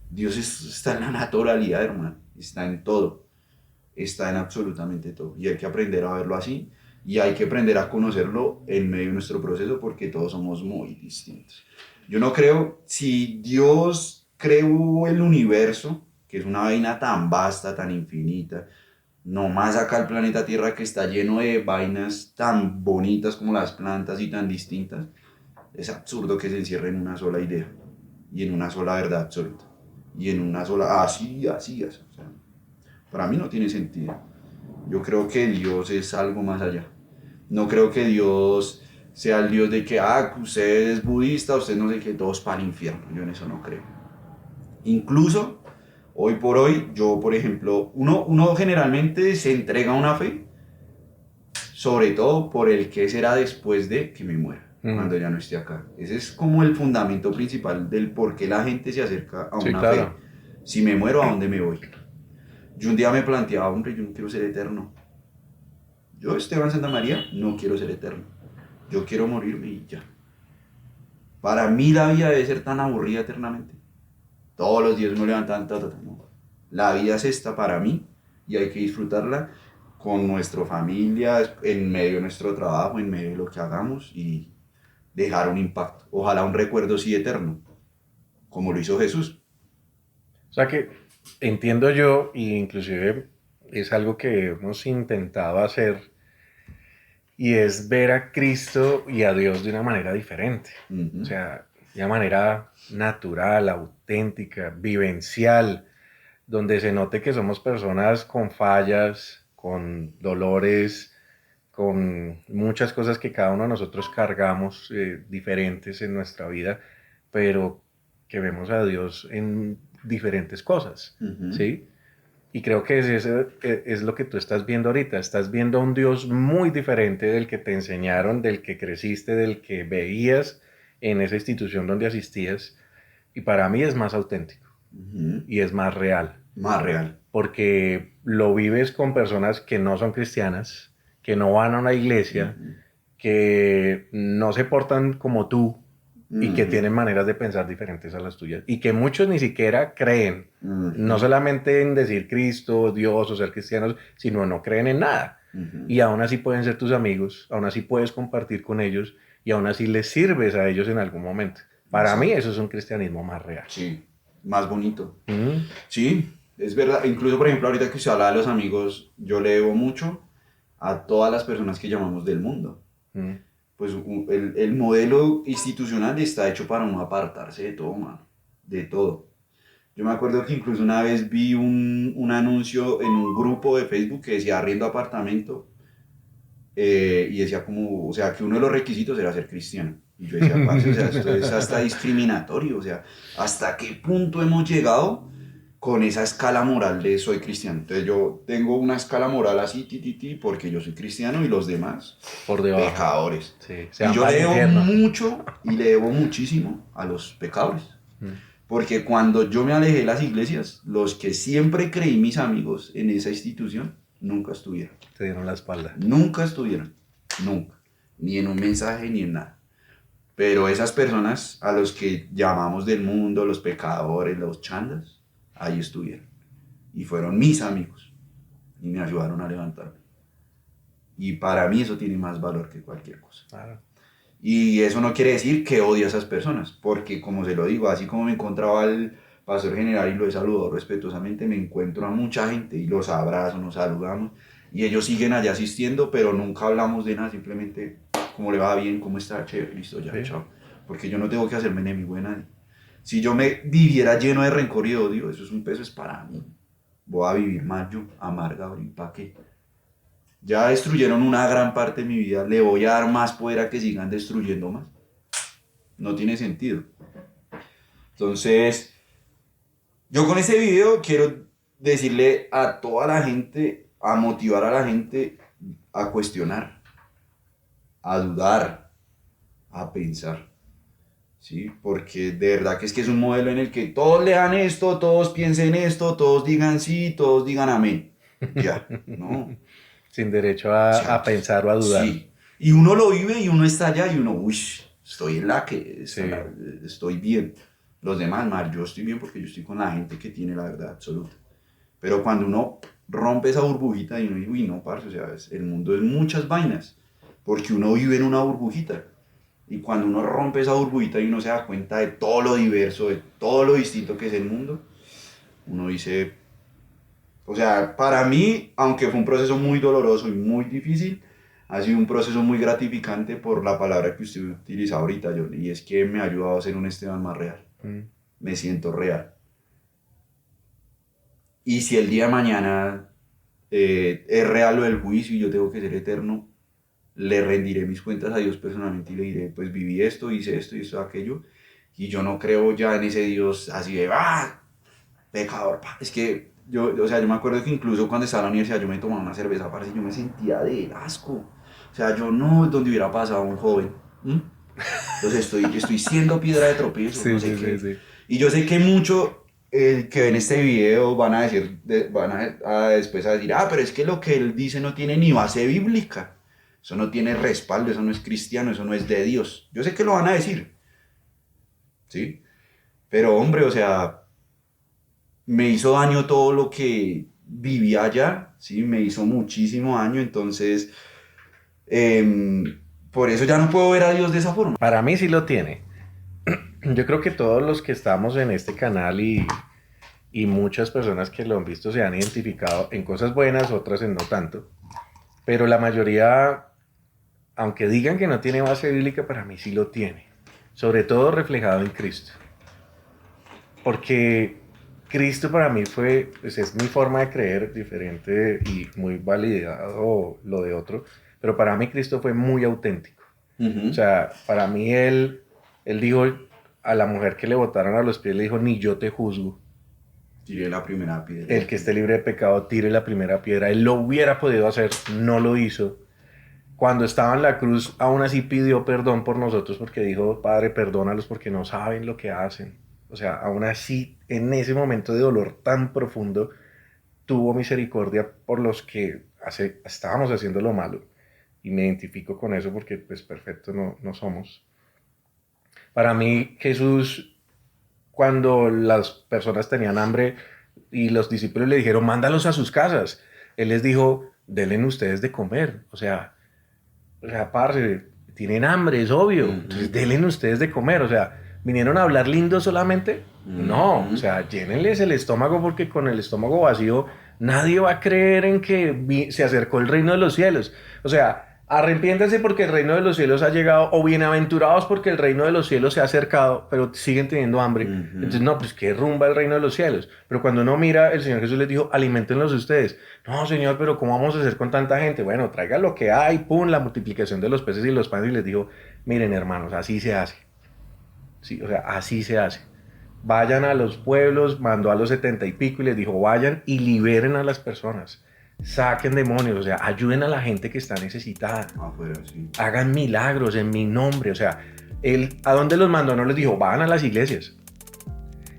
Dios está en la naturalidad, hermano, está en todo, está en absolutamente todo y hay que aprender a verlo así. Y hay que aprender a conocerlo en medio de nuestro proceso porque todos somos muy distintos. Yo no creo, si Dios creó el universo, que es una vaina tan vasta, tan infinita, no más acá el planeta Tierra que está lleno de vainas tan bonitas como las plantas y tan distintas, es absurdo que se encierre en una sola idea y en una sola verdad absoluta y en una sola, así, así, así. O sea, para mí no tiene sentido. Yo creo que Dios es algo más allá. No creo que Dios sea el Dios de que, usted es budista, usted no sé qué, todos para el infierno. Yo en eso no creo. Incluso, hoy por hoy, yo, por ejemplo, uno generalmente se entrega a una fe, sobre todo por el que será después de que me muera, cuando ya no esté acá. Ese es como el fundamento principal del por qué la gente se acerca a una fe. Si me muero, ¿a dónde me voy? Yo un día me planteaba, hombre, yo no quiero ser eterno. Yo, Esteban Santamaría, no quiero ser eterno. Yo quiero morirme y ya. Para mí la vida debe ser tan aburrida eternamente. Todos los días me levantan, no. La vida es esta para mí y hay que disfrutarla con nuestra familia, en medio de nuestro trabajo, en medio de lo que hagamos y dejar un impacto. Ojalá un recuerdo sí eterno, como lo hizo Jesús. O sea que entiendo yo, y inclusive es algo que hemos intentado hacer, y es ver a Cristo y a Dios de una manera diferente. O sea, de una manera natural, auténtica, vivencial, donde se note que somos personas con fallas, con dolores, con muchas cosas que cada uno de nosotros cargamos diferentes en nuestra vida, pero que vemos a Dios en diferentes cosas, ¿sí? Y creo que es lo que tú estás viendo ahorita. Estás viendo a un Dios muy diferente del que te enseñaron, del que creciste, del que veías en esa institución donde asistías. Y para mí es más auténtico y es más real. Más real. Porque lo vives con personas que no son cristianas, que no van a una iglesia, que no se portan como tú, y que tienen maneras de pensar diferentes a las tuyas y que muchos ni siquiera creen, no solamente en decir Cristo, Dios o ser cristianos, sino no creen en nada. Y aún así pueden ser tus amigos, aún así puedes compartir con ellos y aún así les sirves a ellos en algún momento. Para mí eso es un cristianismo más real. Sí, más bonito. Sí, es verdad. Incluso, por ejemplo, ahorita que usted habla de los amigos, yo le debo mucho a todas las personas que llamamos del mundo. Pues el modelo institucional está hecho para uno apartarse de todo, mano. De todo. Yo me acuerdo que incluso una vez vi un anuncio en un grupo de Facebook que decía arriendo apartamento y decía como, o sea, que uno de los requisitos era ser cristiano. Y yo decía, parce, o sea, esto es hasta discriminatorio, o sea, ¿hasta qué punto hemos llegado con esa escala moral de soy cristiano? Entonces yo tengo una escala moral así, porque yo soy cristiano y los demás, por debajo, pecadores. Sí, y yo le debo mucho y le debo muchísimo a los pecadores. Porque cuando yo me alejé de las iglesias, los que siempre creí mis amigos en esa institución, nunca estuvieron. Te dieron la espalda. Nunca estuvieron. Nunca. Ni en un mensaje, ni en nada. Pero esas personas a los que llamamos del mundo, los pecadores, los chandas, ahí estuvieron. Y fueron mis amigos. Y me ayudaron a levantarme. Y para mí eso tiene más valor que cualquier cosa. Claro. Y eso no quiere decir que odie a esas personas, porque como se lo digo, así como me encontraba al pastor general y lo he saludado respetuosamente, me encuentro a mucha gente y los abrazo, nos saludamos, y ellos siguen allá asistiendo, pero nunca hablamos de nada, simplemente cómo le va bien, cómo está, chévere, listo, ya, sí. Chao. Porque yo no tengo que hacerme enemigo de nadie. Si yo me viviera lleno de rencor y odio, eso es un peso, es para mí. Voy a vivir más yo, amargado, ¿y para qué? Ya destruyeron una gran parte de mi vida, le voy a dar más poder a que sigan destruyendo más. No tiene sentido. Entonces, yo con este video quiero decirle a toda la gente, a motivar a la gente a cuestionar, a dudar, a pensar. ¿Sí? Porque de verdad que es un modelo en el que todos lean esto, todos piensen esto, todos digan sí, todos digan amén. Ya, no. Sin derecho a pensar o a dudar. Sí, y uno lo vive y uno está allá y uno, uy, estoy en la que, estoy bien. Los demás, mal, yo estoy bien porque yo estoy con la gente que tiene la verdad absoluta. Pero cuando uno rompe esa burbujita y uno dice, uy, no, parce, o sea, el mundo es muchas vainas, porque uno vive en una burbujita. Y cuando uno rompe esa burbujita y uno se da cuenta de todo lo diverso, de todo lo distinto que es el mundo, uno dice... O sea, para mí, aunque fue un proceso muy doloroso y muy difícil, ha sido un proceso muy gratificante por la palabra que usted utiliza ahorita, John, y es que me ha ayudado a ser un Esteban más real. Me siento real. Y si el día de mañana es real lo del juicio y yo tengo que ser eterno, le rendiré mis cuentas a Dios personalmente y le diré, pues viví esto, hice esto y esto, aquello, y yo no creo ya en ese Dios así de, pecador, es que... Yo me acuerdo que incluso cuando estaba en la universidad yo me tomaba una cerveza, parce, y yo me sentía de asco. O sea, yo no, donde hubiera pasado un joven. Entonces estoy siendo piedra de tropiezo, sí, no sé sí, qué. Sí. Y yo sé que muchos que ven este video van a decir, después a decir, pero es que lo que él dice no tiene ni base bíblica. Eso no tiene respaldo, eso no es cristiano, eso no es de Dios. Yo sé que lo van a decir. ¿Sí? Pero hombre, o sea... me hizo daño todo lo que viví allá, ¿sí? Me hizo muchísimo daño, entonces por eso ya no puedo ver a Dios de esa forma. Para mí sí lo tiene. Yo creo que todos los que estamos en este canal y muchas personas que lo han visto se han identificado en cosas buenas, otras en no tanto, pero la mayoría, aunque digan que no tiene base bíblica, para mí sí lo tiene, sobre todo reflejado en Cristo, porque Cristo para mí fue, pues es mi forma de creer diferente y muy validado lo de otro, pero para mí Cristo fue muy auténtico. O sea, para mí él dijo a la mujer que le botaron a los pies, le dijo, ni yo te juzgo. Tire la primera piedra. El que esté libre de pecado, tire la primera piedra. Él lo hubiera podido hacer, no lo hizo. Cuando estaba en la cruz, aún así pidió perdón por nosotros porque dijo, Padre, perdónalos porque no saben lo que hacen. O sea, aún así, en ese momento de dolor tan profundo, tuvo misericordia por los que estábamos haciendo lo malo. Y me identifico con eso porque, pues, perfecto no somos. Para mí, Jesús, cuando las personas tenían hambre y los discípulos le dijeron, mándalos a sus casas, Él les dijo, denle ustedes de comer. O sea, parce, tienen hambre, es obvio. Entonces, denle ustedes de comer. O sea, ¿vinieron a hablar lindo solamente? No, o sea, llénenles el estómago porque con el estómago vacío nadie va a creer en que se acercó el reino de los cielos. O sea, arrepiéntanse porque el reino de los cielos ha llegado, o bienaventurados porque el reino de los cielos se ha acercado, pero siguen teniendo hambre. Entonces, no, pues qué rumba el reino de los cielos. Pero cuando uno mira, el Señor Jesús les dijo, aliméntenlos ustedes. No, Señor, pero ¿cómo vamos a hacer con tanta gente? Bueno, traiga lo que hay, pum, la multiplicación de los peces y los panes, y les dijo, miren, hermanos, así se hace. Sí, o sea, así se hace. Vayan a los pueblos, mandó a los 70 y pico y les dijo, vayan y liberen a las personas. Saquen demonios, o sea, ayuden a la gente que está necesitada. Afuera, sí. Hagan milagros en mi nombre. O sea, él, ¿a dónde los mandó? No les dijo, van a las iglesias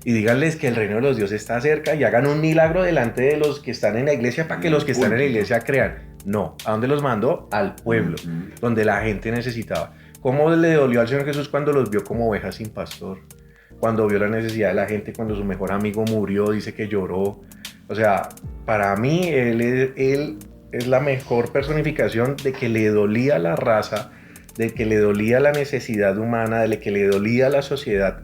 y díganles que el reino de los dioses está cerca y hagan un milagro delante de los que están en la iglesia para que los que están en la iglesia crean. No, ¿a dónde los mandó? Al pueblo, donde la gente necesitaba. ¿Cómo le dolió al Señor Jesús cuando los vio como ovejas sin pastor? Cuando vio la necesidad de la gente, cuando su mejor amigo murió, dice que lloró. O sea, para mí él es la mejor personificación de que le dolía la raza, de que le dolía la necesidad humana, de que le dolía la sociedad.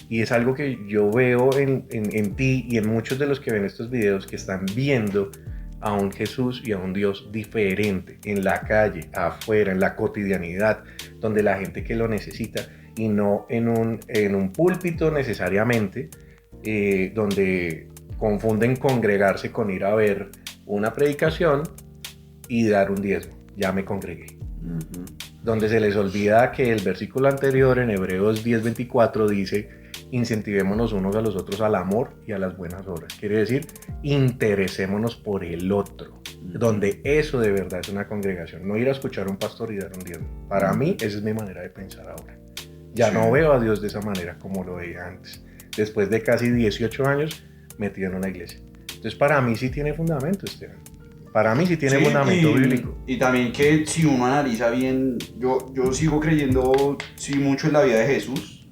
Y es algo que yo veo en ti y en muchos de los que ven estos videos, que están viendo a un Jesús y a un Dios diferente, en la calle, afuera, en la cotidianidad, donde la gente que lo necesita, y no en un púlpito necesariamente, donde confunden congregarse con ir a ver una predicación y dar un diezmo. Ya me congregué. Donde se les olvida que el versículo anterior en Hebreos 10:24 dice, incentivémonos unos a los otros al amor y a las buenas obras. Quiere decir, interesémonos por el otro. Donde eso de verdad es una congregación. No ir a escuchar a un pastor y dar un diezmo. Para mí, esa es mi manera de pensar ahora. Ya no veo a Dios de esa manera como lo veía antes. Después de casi 18 años metido en una iglesia. Entonces, para mí sí tiene fundamento, Esteban. Para mí sí tiene fundamento bíblico. Y también que si uno analiza bien, yo sigo creyendo mucho en la vida de Jesús.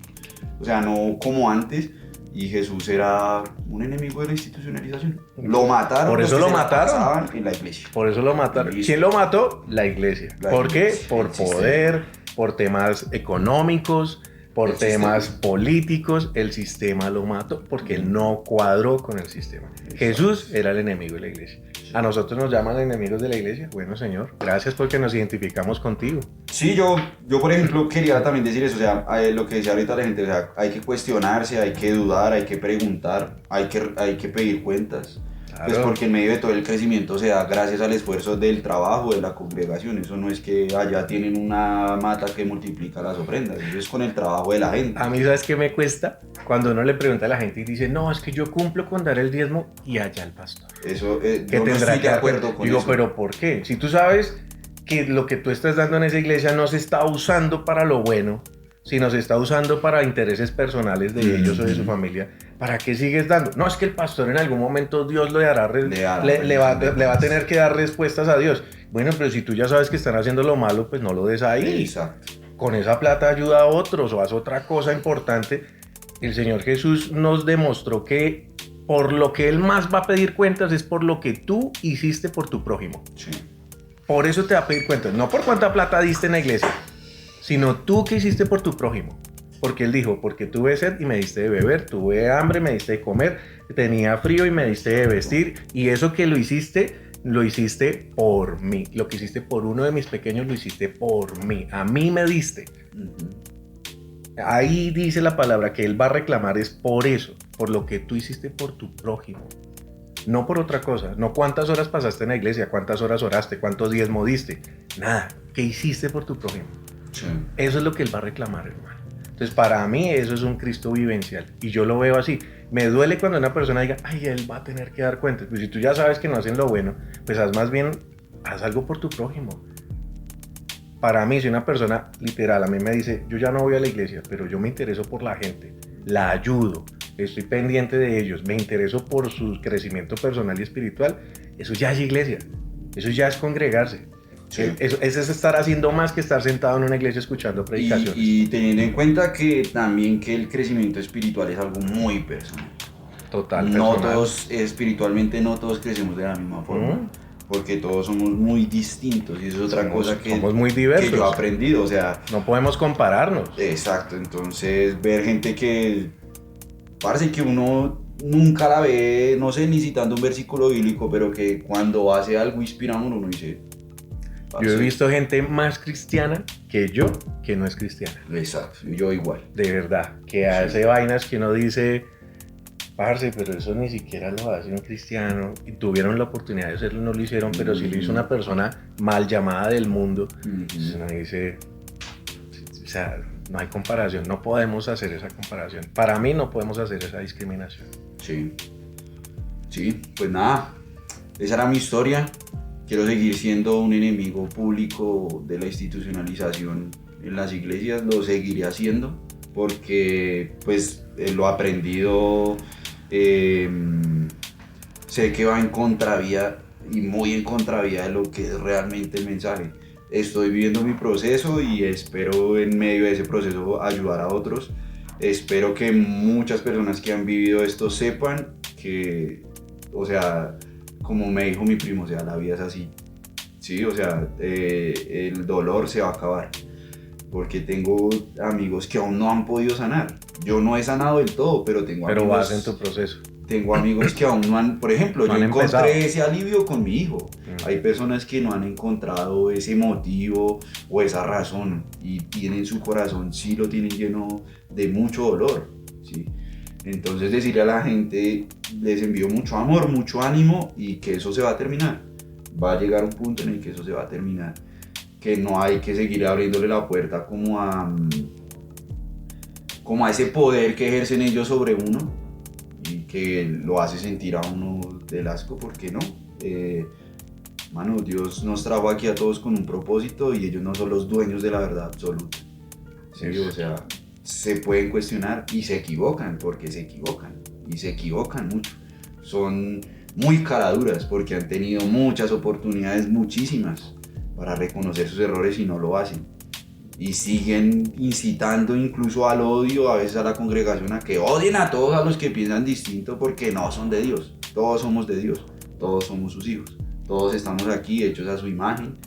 O sea, no como antes. Y Jesús era un enemigo de la institucionalización. Lo mataron. Por eso lo mataron. En la iglesia. Por eso lo mataron. ¿Quién lo mató? La iglesia. ¿Por qué? Por poder, por temas económicos, por temas políticos. El sistema lo mató porque él no cuadró con el sistema. Jesús era el enemigo de la iglesia. ¿A nosotros nos llaman enemigos de la iglesia? Bueno, Señor, gracias porque nos identificamos contigo. Sí, yo por ejemplo quería también decir eso, o sea, lo que decía ahorita la gente, o sea, hay que cuestionarse, hay que dudar, hay que preguntar, hay que pedir cuentas. Claro. Pues porque en medio de todo el crecimiento se da gracias al esfuerzo del trabajo de la congregación. Eso no es que allá tienen una mata que multiplica las ofrendas, eso es con el trabajo de la gente. A mí, ¿sabes qué me cuesta? Cuando uno le pregunta a la gente y dice, no, es que yo cumplo con dar el diezmo, y allá el pastor. Eso, yo no estoy de acuerdo con eso. Digo, pero ¿por qué? Si tú sabes que lo que tú estás dando en esa iglesia no se está usando para lo bueno, sino se está usando para intereses personales de ellos o de su familia, ¿para qué sigues dando? No, es que el pastor en algún momento Dios le va a tener que dar respuestas a Dios. Bueno, pero si tú ya sabes que están haciendo lo malo, pues no lo des ahí. Exacto. Con esa plata ayuda a otros o haz otra cosa importante. El Señor Jesús nos demostró que por lo que Él más va a pedir cuentas es por lo que tú hiciste por tu prójimo. Sí. Por eso te va a pedir cuentas, no por cuánta plata diste en la iglesia, sino tú que hiciste por tu prójimo. Porque Él dijo, porque tuve sed y me diste de beber, tuve hambre, me diste de comer, tenía frío y me diste de vestir, y eso que lo hiciste por mí. Lo que hiciste por uno de mis pequeños lo hiciste por mí. A mí me diste. Ahí dice la palabra que Él va a reclamar es por eso, por lo que tú hiciste por tu prójimo. No por otra cosa, no cuántas horas pasaste en la iglesia, cuántas horas oraste, cuántos diezmo diste, nada, ¿qué hiciste por tu prójimo? Sí. Eso es lo que Él va a reclamar, hermano. Entonces, para mí eso es un Cristo vivencial y yo lo veo así. Me duele cuando una persona diga, ay, Él va a tener que dar cuentas. Pues si tú ya sabes que no hacen lo bueno, pues haz algo por tu prójimo. Para mí, si una persona literal a mí me dice, yo ya no voy a la iglesia, pero yo me intereso por la gente, la ayudo, estoy pendiente de ellos, me intereso por su crecimiento personal y espiritual, eso ya es iglesia, eso ya es congregarse. Sí. Eso es estar haciendo más que estar sentado en una iglesia escuchando predicaciones. Y teniendo en cuenta que también que el crecimiento espiritual es algo muy personal. Total. No todos, espiritualmente no todos crecemos de la misma forma. porque todos somos muy distintos y eso es otra cosa que, somos muy diversos, que yo he aprendido, o sea... No podemos compararnos. Exacto, entonces ver gente que parece que uno nunca la ve, no sé, ni citando un versículo bíblico, pero que cuando hace algo inspira a uno dice... Yo he visto gente más cristiana que yo, que no es cristiana. Exacto, yo igual. De verdad, que hace vainas que uno dice... Parce, pero eso ni siquiera lo hace un cristiano y tuvieron la oportunidad de hacerlo, no lo hicieron, pero sí lo hizo una persona mal llamada del mundo. Entonces uno dice, o sea, no hay comparación, no podemos hacer esa comparación. Para mí no podemos hacer esa discriminación. Sí, pues nada, esa era mi historia. Quiero seguir siendo un enemigo público de la institucionalización en las iglesias, lo seguiré haciendo porque pues lo aprendido... sé que va en contravía y muy en contravía de lo que es realmente el mensaje. Estoy viviendo mi proceso y espero en medio de ese proceso ayudar a otros. Espero que muchas personas que han vivido esto sepan que, o sea, como me dijo mi primo, o sea, la vida es así. Sí, o sea, el dolor se va a acabar. Porque tengo amigos que aún no han podido sanar. Yo no he sanado del todo, pero tengo amigos... Pero vas en tu proceso. Tengo amigos que aún no han... Por ejemplo, yo encontré ese alivio con mi hijo. Hay personas que no han encontrado ese motivo o esa razón y tienen su corazón, sí lo tienen lleno de mucho dolor, ¿sí? Entonces decirle a la gente, les envío mucho amor, mucho ánimo y que eso se va a terminar. Va a llegar un punto en el que eso se va a terminar. Que no hay que seguir abriéndole la puerta como a ese poder que ejercen ellos sobre uno y que lo hace sentir a uno del asco, ¿por qué no? Mano, Dios nos trajo aquí a todos con un propósito y ellos no son los dueños de la verdad absoluta. ¿Sí? O sea, se pueden cuestionar y se equivocan, porque se equivocan y se equivocan mucho. Son muy caraduras porque han tenido muchas oportunidades, muchísimas, para reconocer sus errores y no lo hacen. Y siguen incitando incluso al odio, a veces a la congregación, a que odien a todos a los que piensan distinto porque no son de Dios. Todos somos de Dios, todos somos sus hijos. Todos estamos aquí hechos a su imagen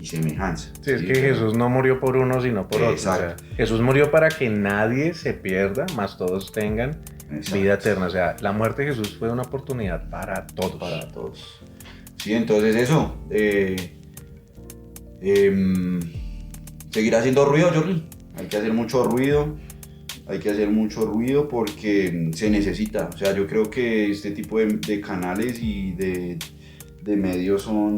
y semejanza. Sí, es que Jesús no murió por uno, sino por otro. O sea, Jesús murió para que nadie se pierda, más todos tengan vida eterna. O sea, la muerte de Jesús fue una oportunidad para todos. Para todos. Sí, entonces eso... seguir haciendo ruido, Jordi. Hay que hacer mucho ruido. Hay que hacer mucho ruido porque se necesita. O sea, yo creo que este tipo de canales y de medios son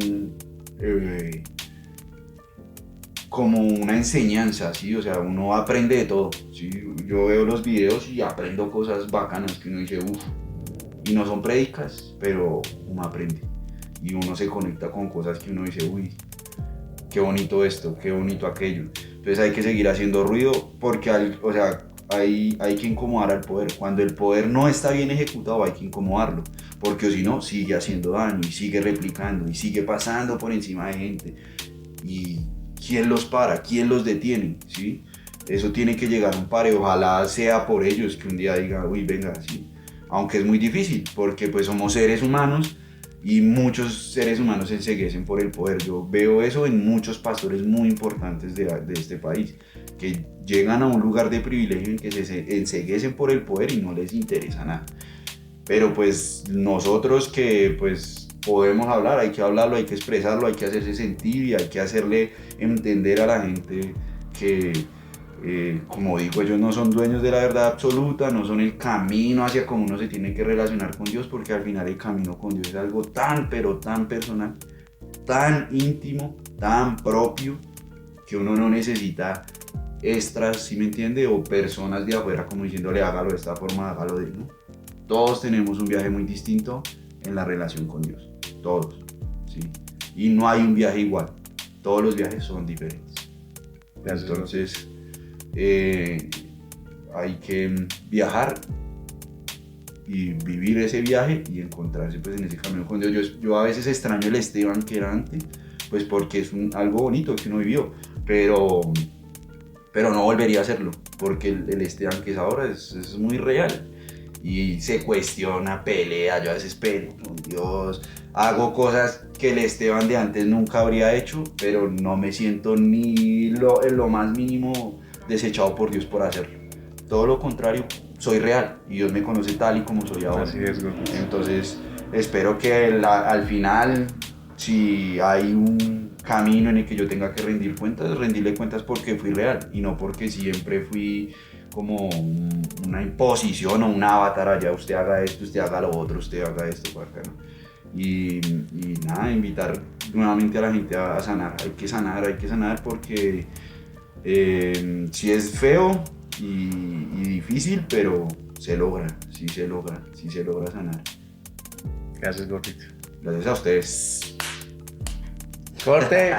como una enseñanza, ¿sí? O sea, uno aprende de todo, ¿sí? Yo veo los videos y aprendo cosas bacanas que uno dice, uff. Y no son prédicas, pero uno aprende. Y uno se conecta con cosas que uno dice, uy, qué bonito esto, qué bonito aquello. Entonces hay que seguir haciendo ruido porque, hay que incomodar al poder. Cuando el poder no está bien ejecutado hay que incomodarlo, porque si no sigue haciendo daño y sigue replicando y sigue pasando por encima de gente. ¿Y quién los para? ¿Quién los detiene? ¿Sí? Eso tiene que llegar a un par. Ojalá sea por ellos que un día diga, uy, venga, sí. Aunque es muy difícil porque pues somos seres humanos y muchos seres humanos se enceguecen por el poder. Yo veo eso en muchos pastores muy importantes de este país, que llegan a un lugar de privilegio en que se enceguecen por el poder y no les interesa nada. Pero pues nosotros que pues podemos hablar, hay que hablarlo, hay que expresarlo, hay que hacerse sentir y hay que hacerle entender a la gente que, como digo, ellos no son dueños de la verdad absoluta, no son el camino hacia cómo uno se tiene que relacionar con Dios, porque al final el camino con Dios es algo tan, pero tan personal, tan íntimo, tan propio, que uno no necesita extras, ¿sí me entiende? O personas de afuera como diciéndole hágalo de esta forma, hágalo de, ¿no? Todos tenemos un viaje muy distinto en la relación con Dios, todos, ¿sí? Y no hay un viaje igual, todos los viajes son diferentes. Entonces, hay que viajar y vivir ese viaje y encontrarse pues en ese camino con Dios. Yo a veces extraño el Esteban que era antes, pues porque es algo bonito que uno vivió, pero no volvería a hacerlo, porque el Esteban que es ahora es muy real. y se cuestiona, pelea, yo a veces peleo, con Dios, hago cosas que el Esteban de antes nunca habría hecho, pero no me siento ni en lo más mínimo desechado por Dios por hacerlo. Todo lo contrario, soy real y Dios me conoce tal y como soy ahora. Así es, Gordito. Entonces, espero que al final, si hay un camino en el que yo tenga que rendirle cuentas porque fui real y no porque siempre fui como una imposición o un avatar allá, usted haga esto, usted haga lo otro, usted haga esto, por acá, ¿no? Y nada, invitar nuevamente a la gente a sanar, hay que sanar porque sí es feo y difícil, pero se logra, sí se logra sanar. Gracias, Gordito. Gracias a ustedes. ¡Corte!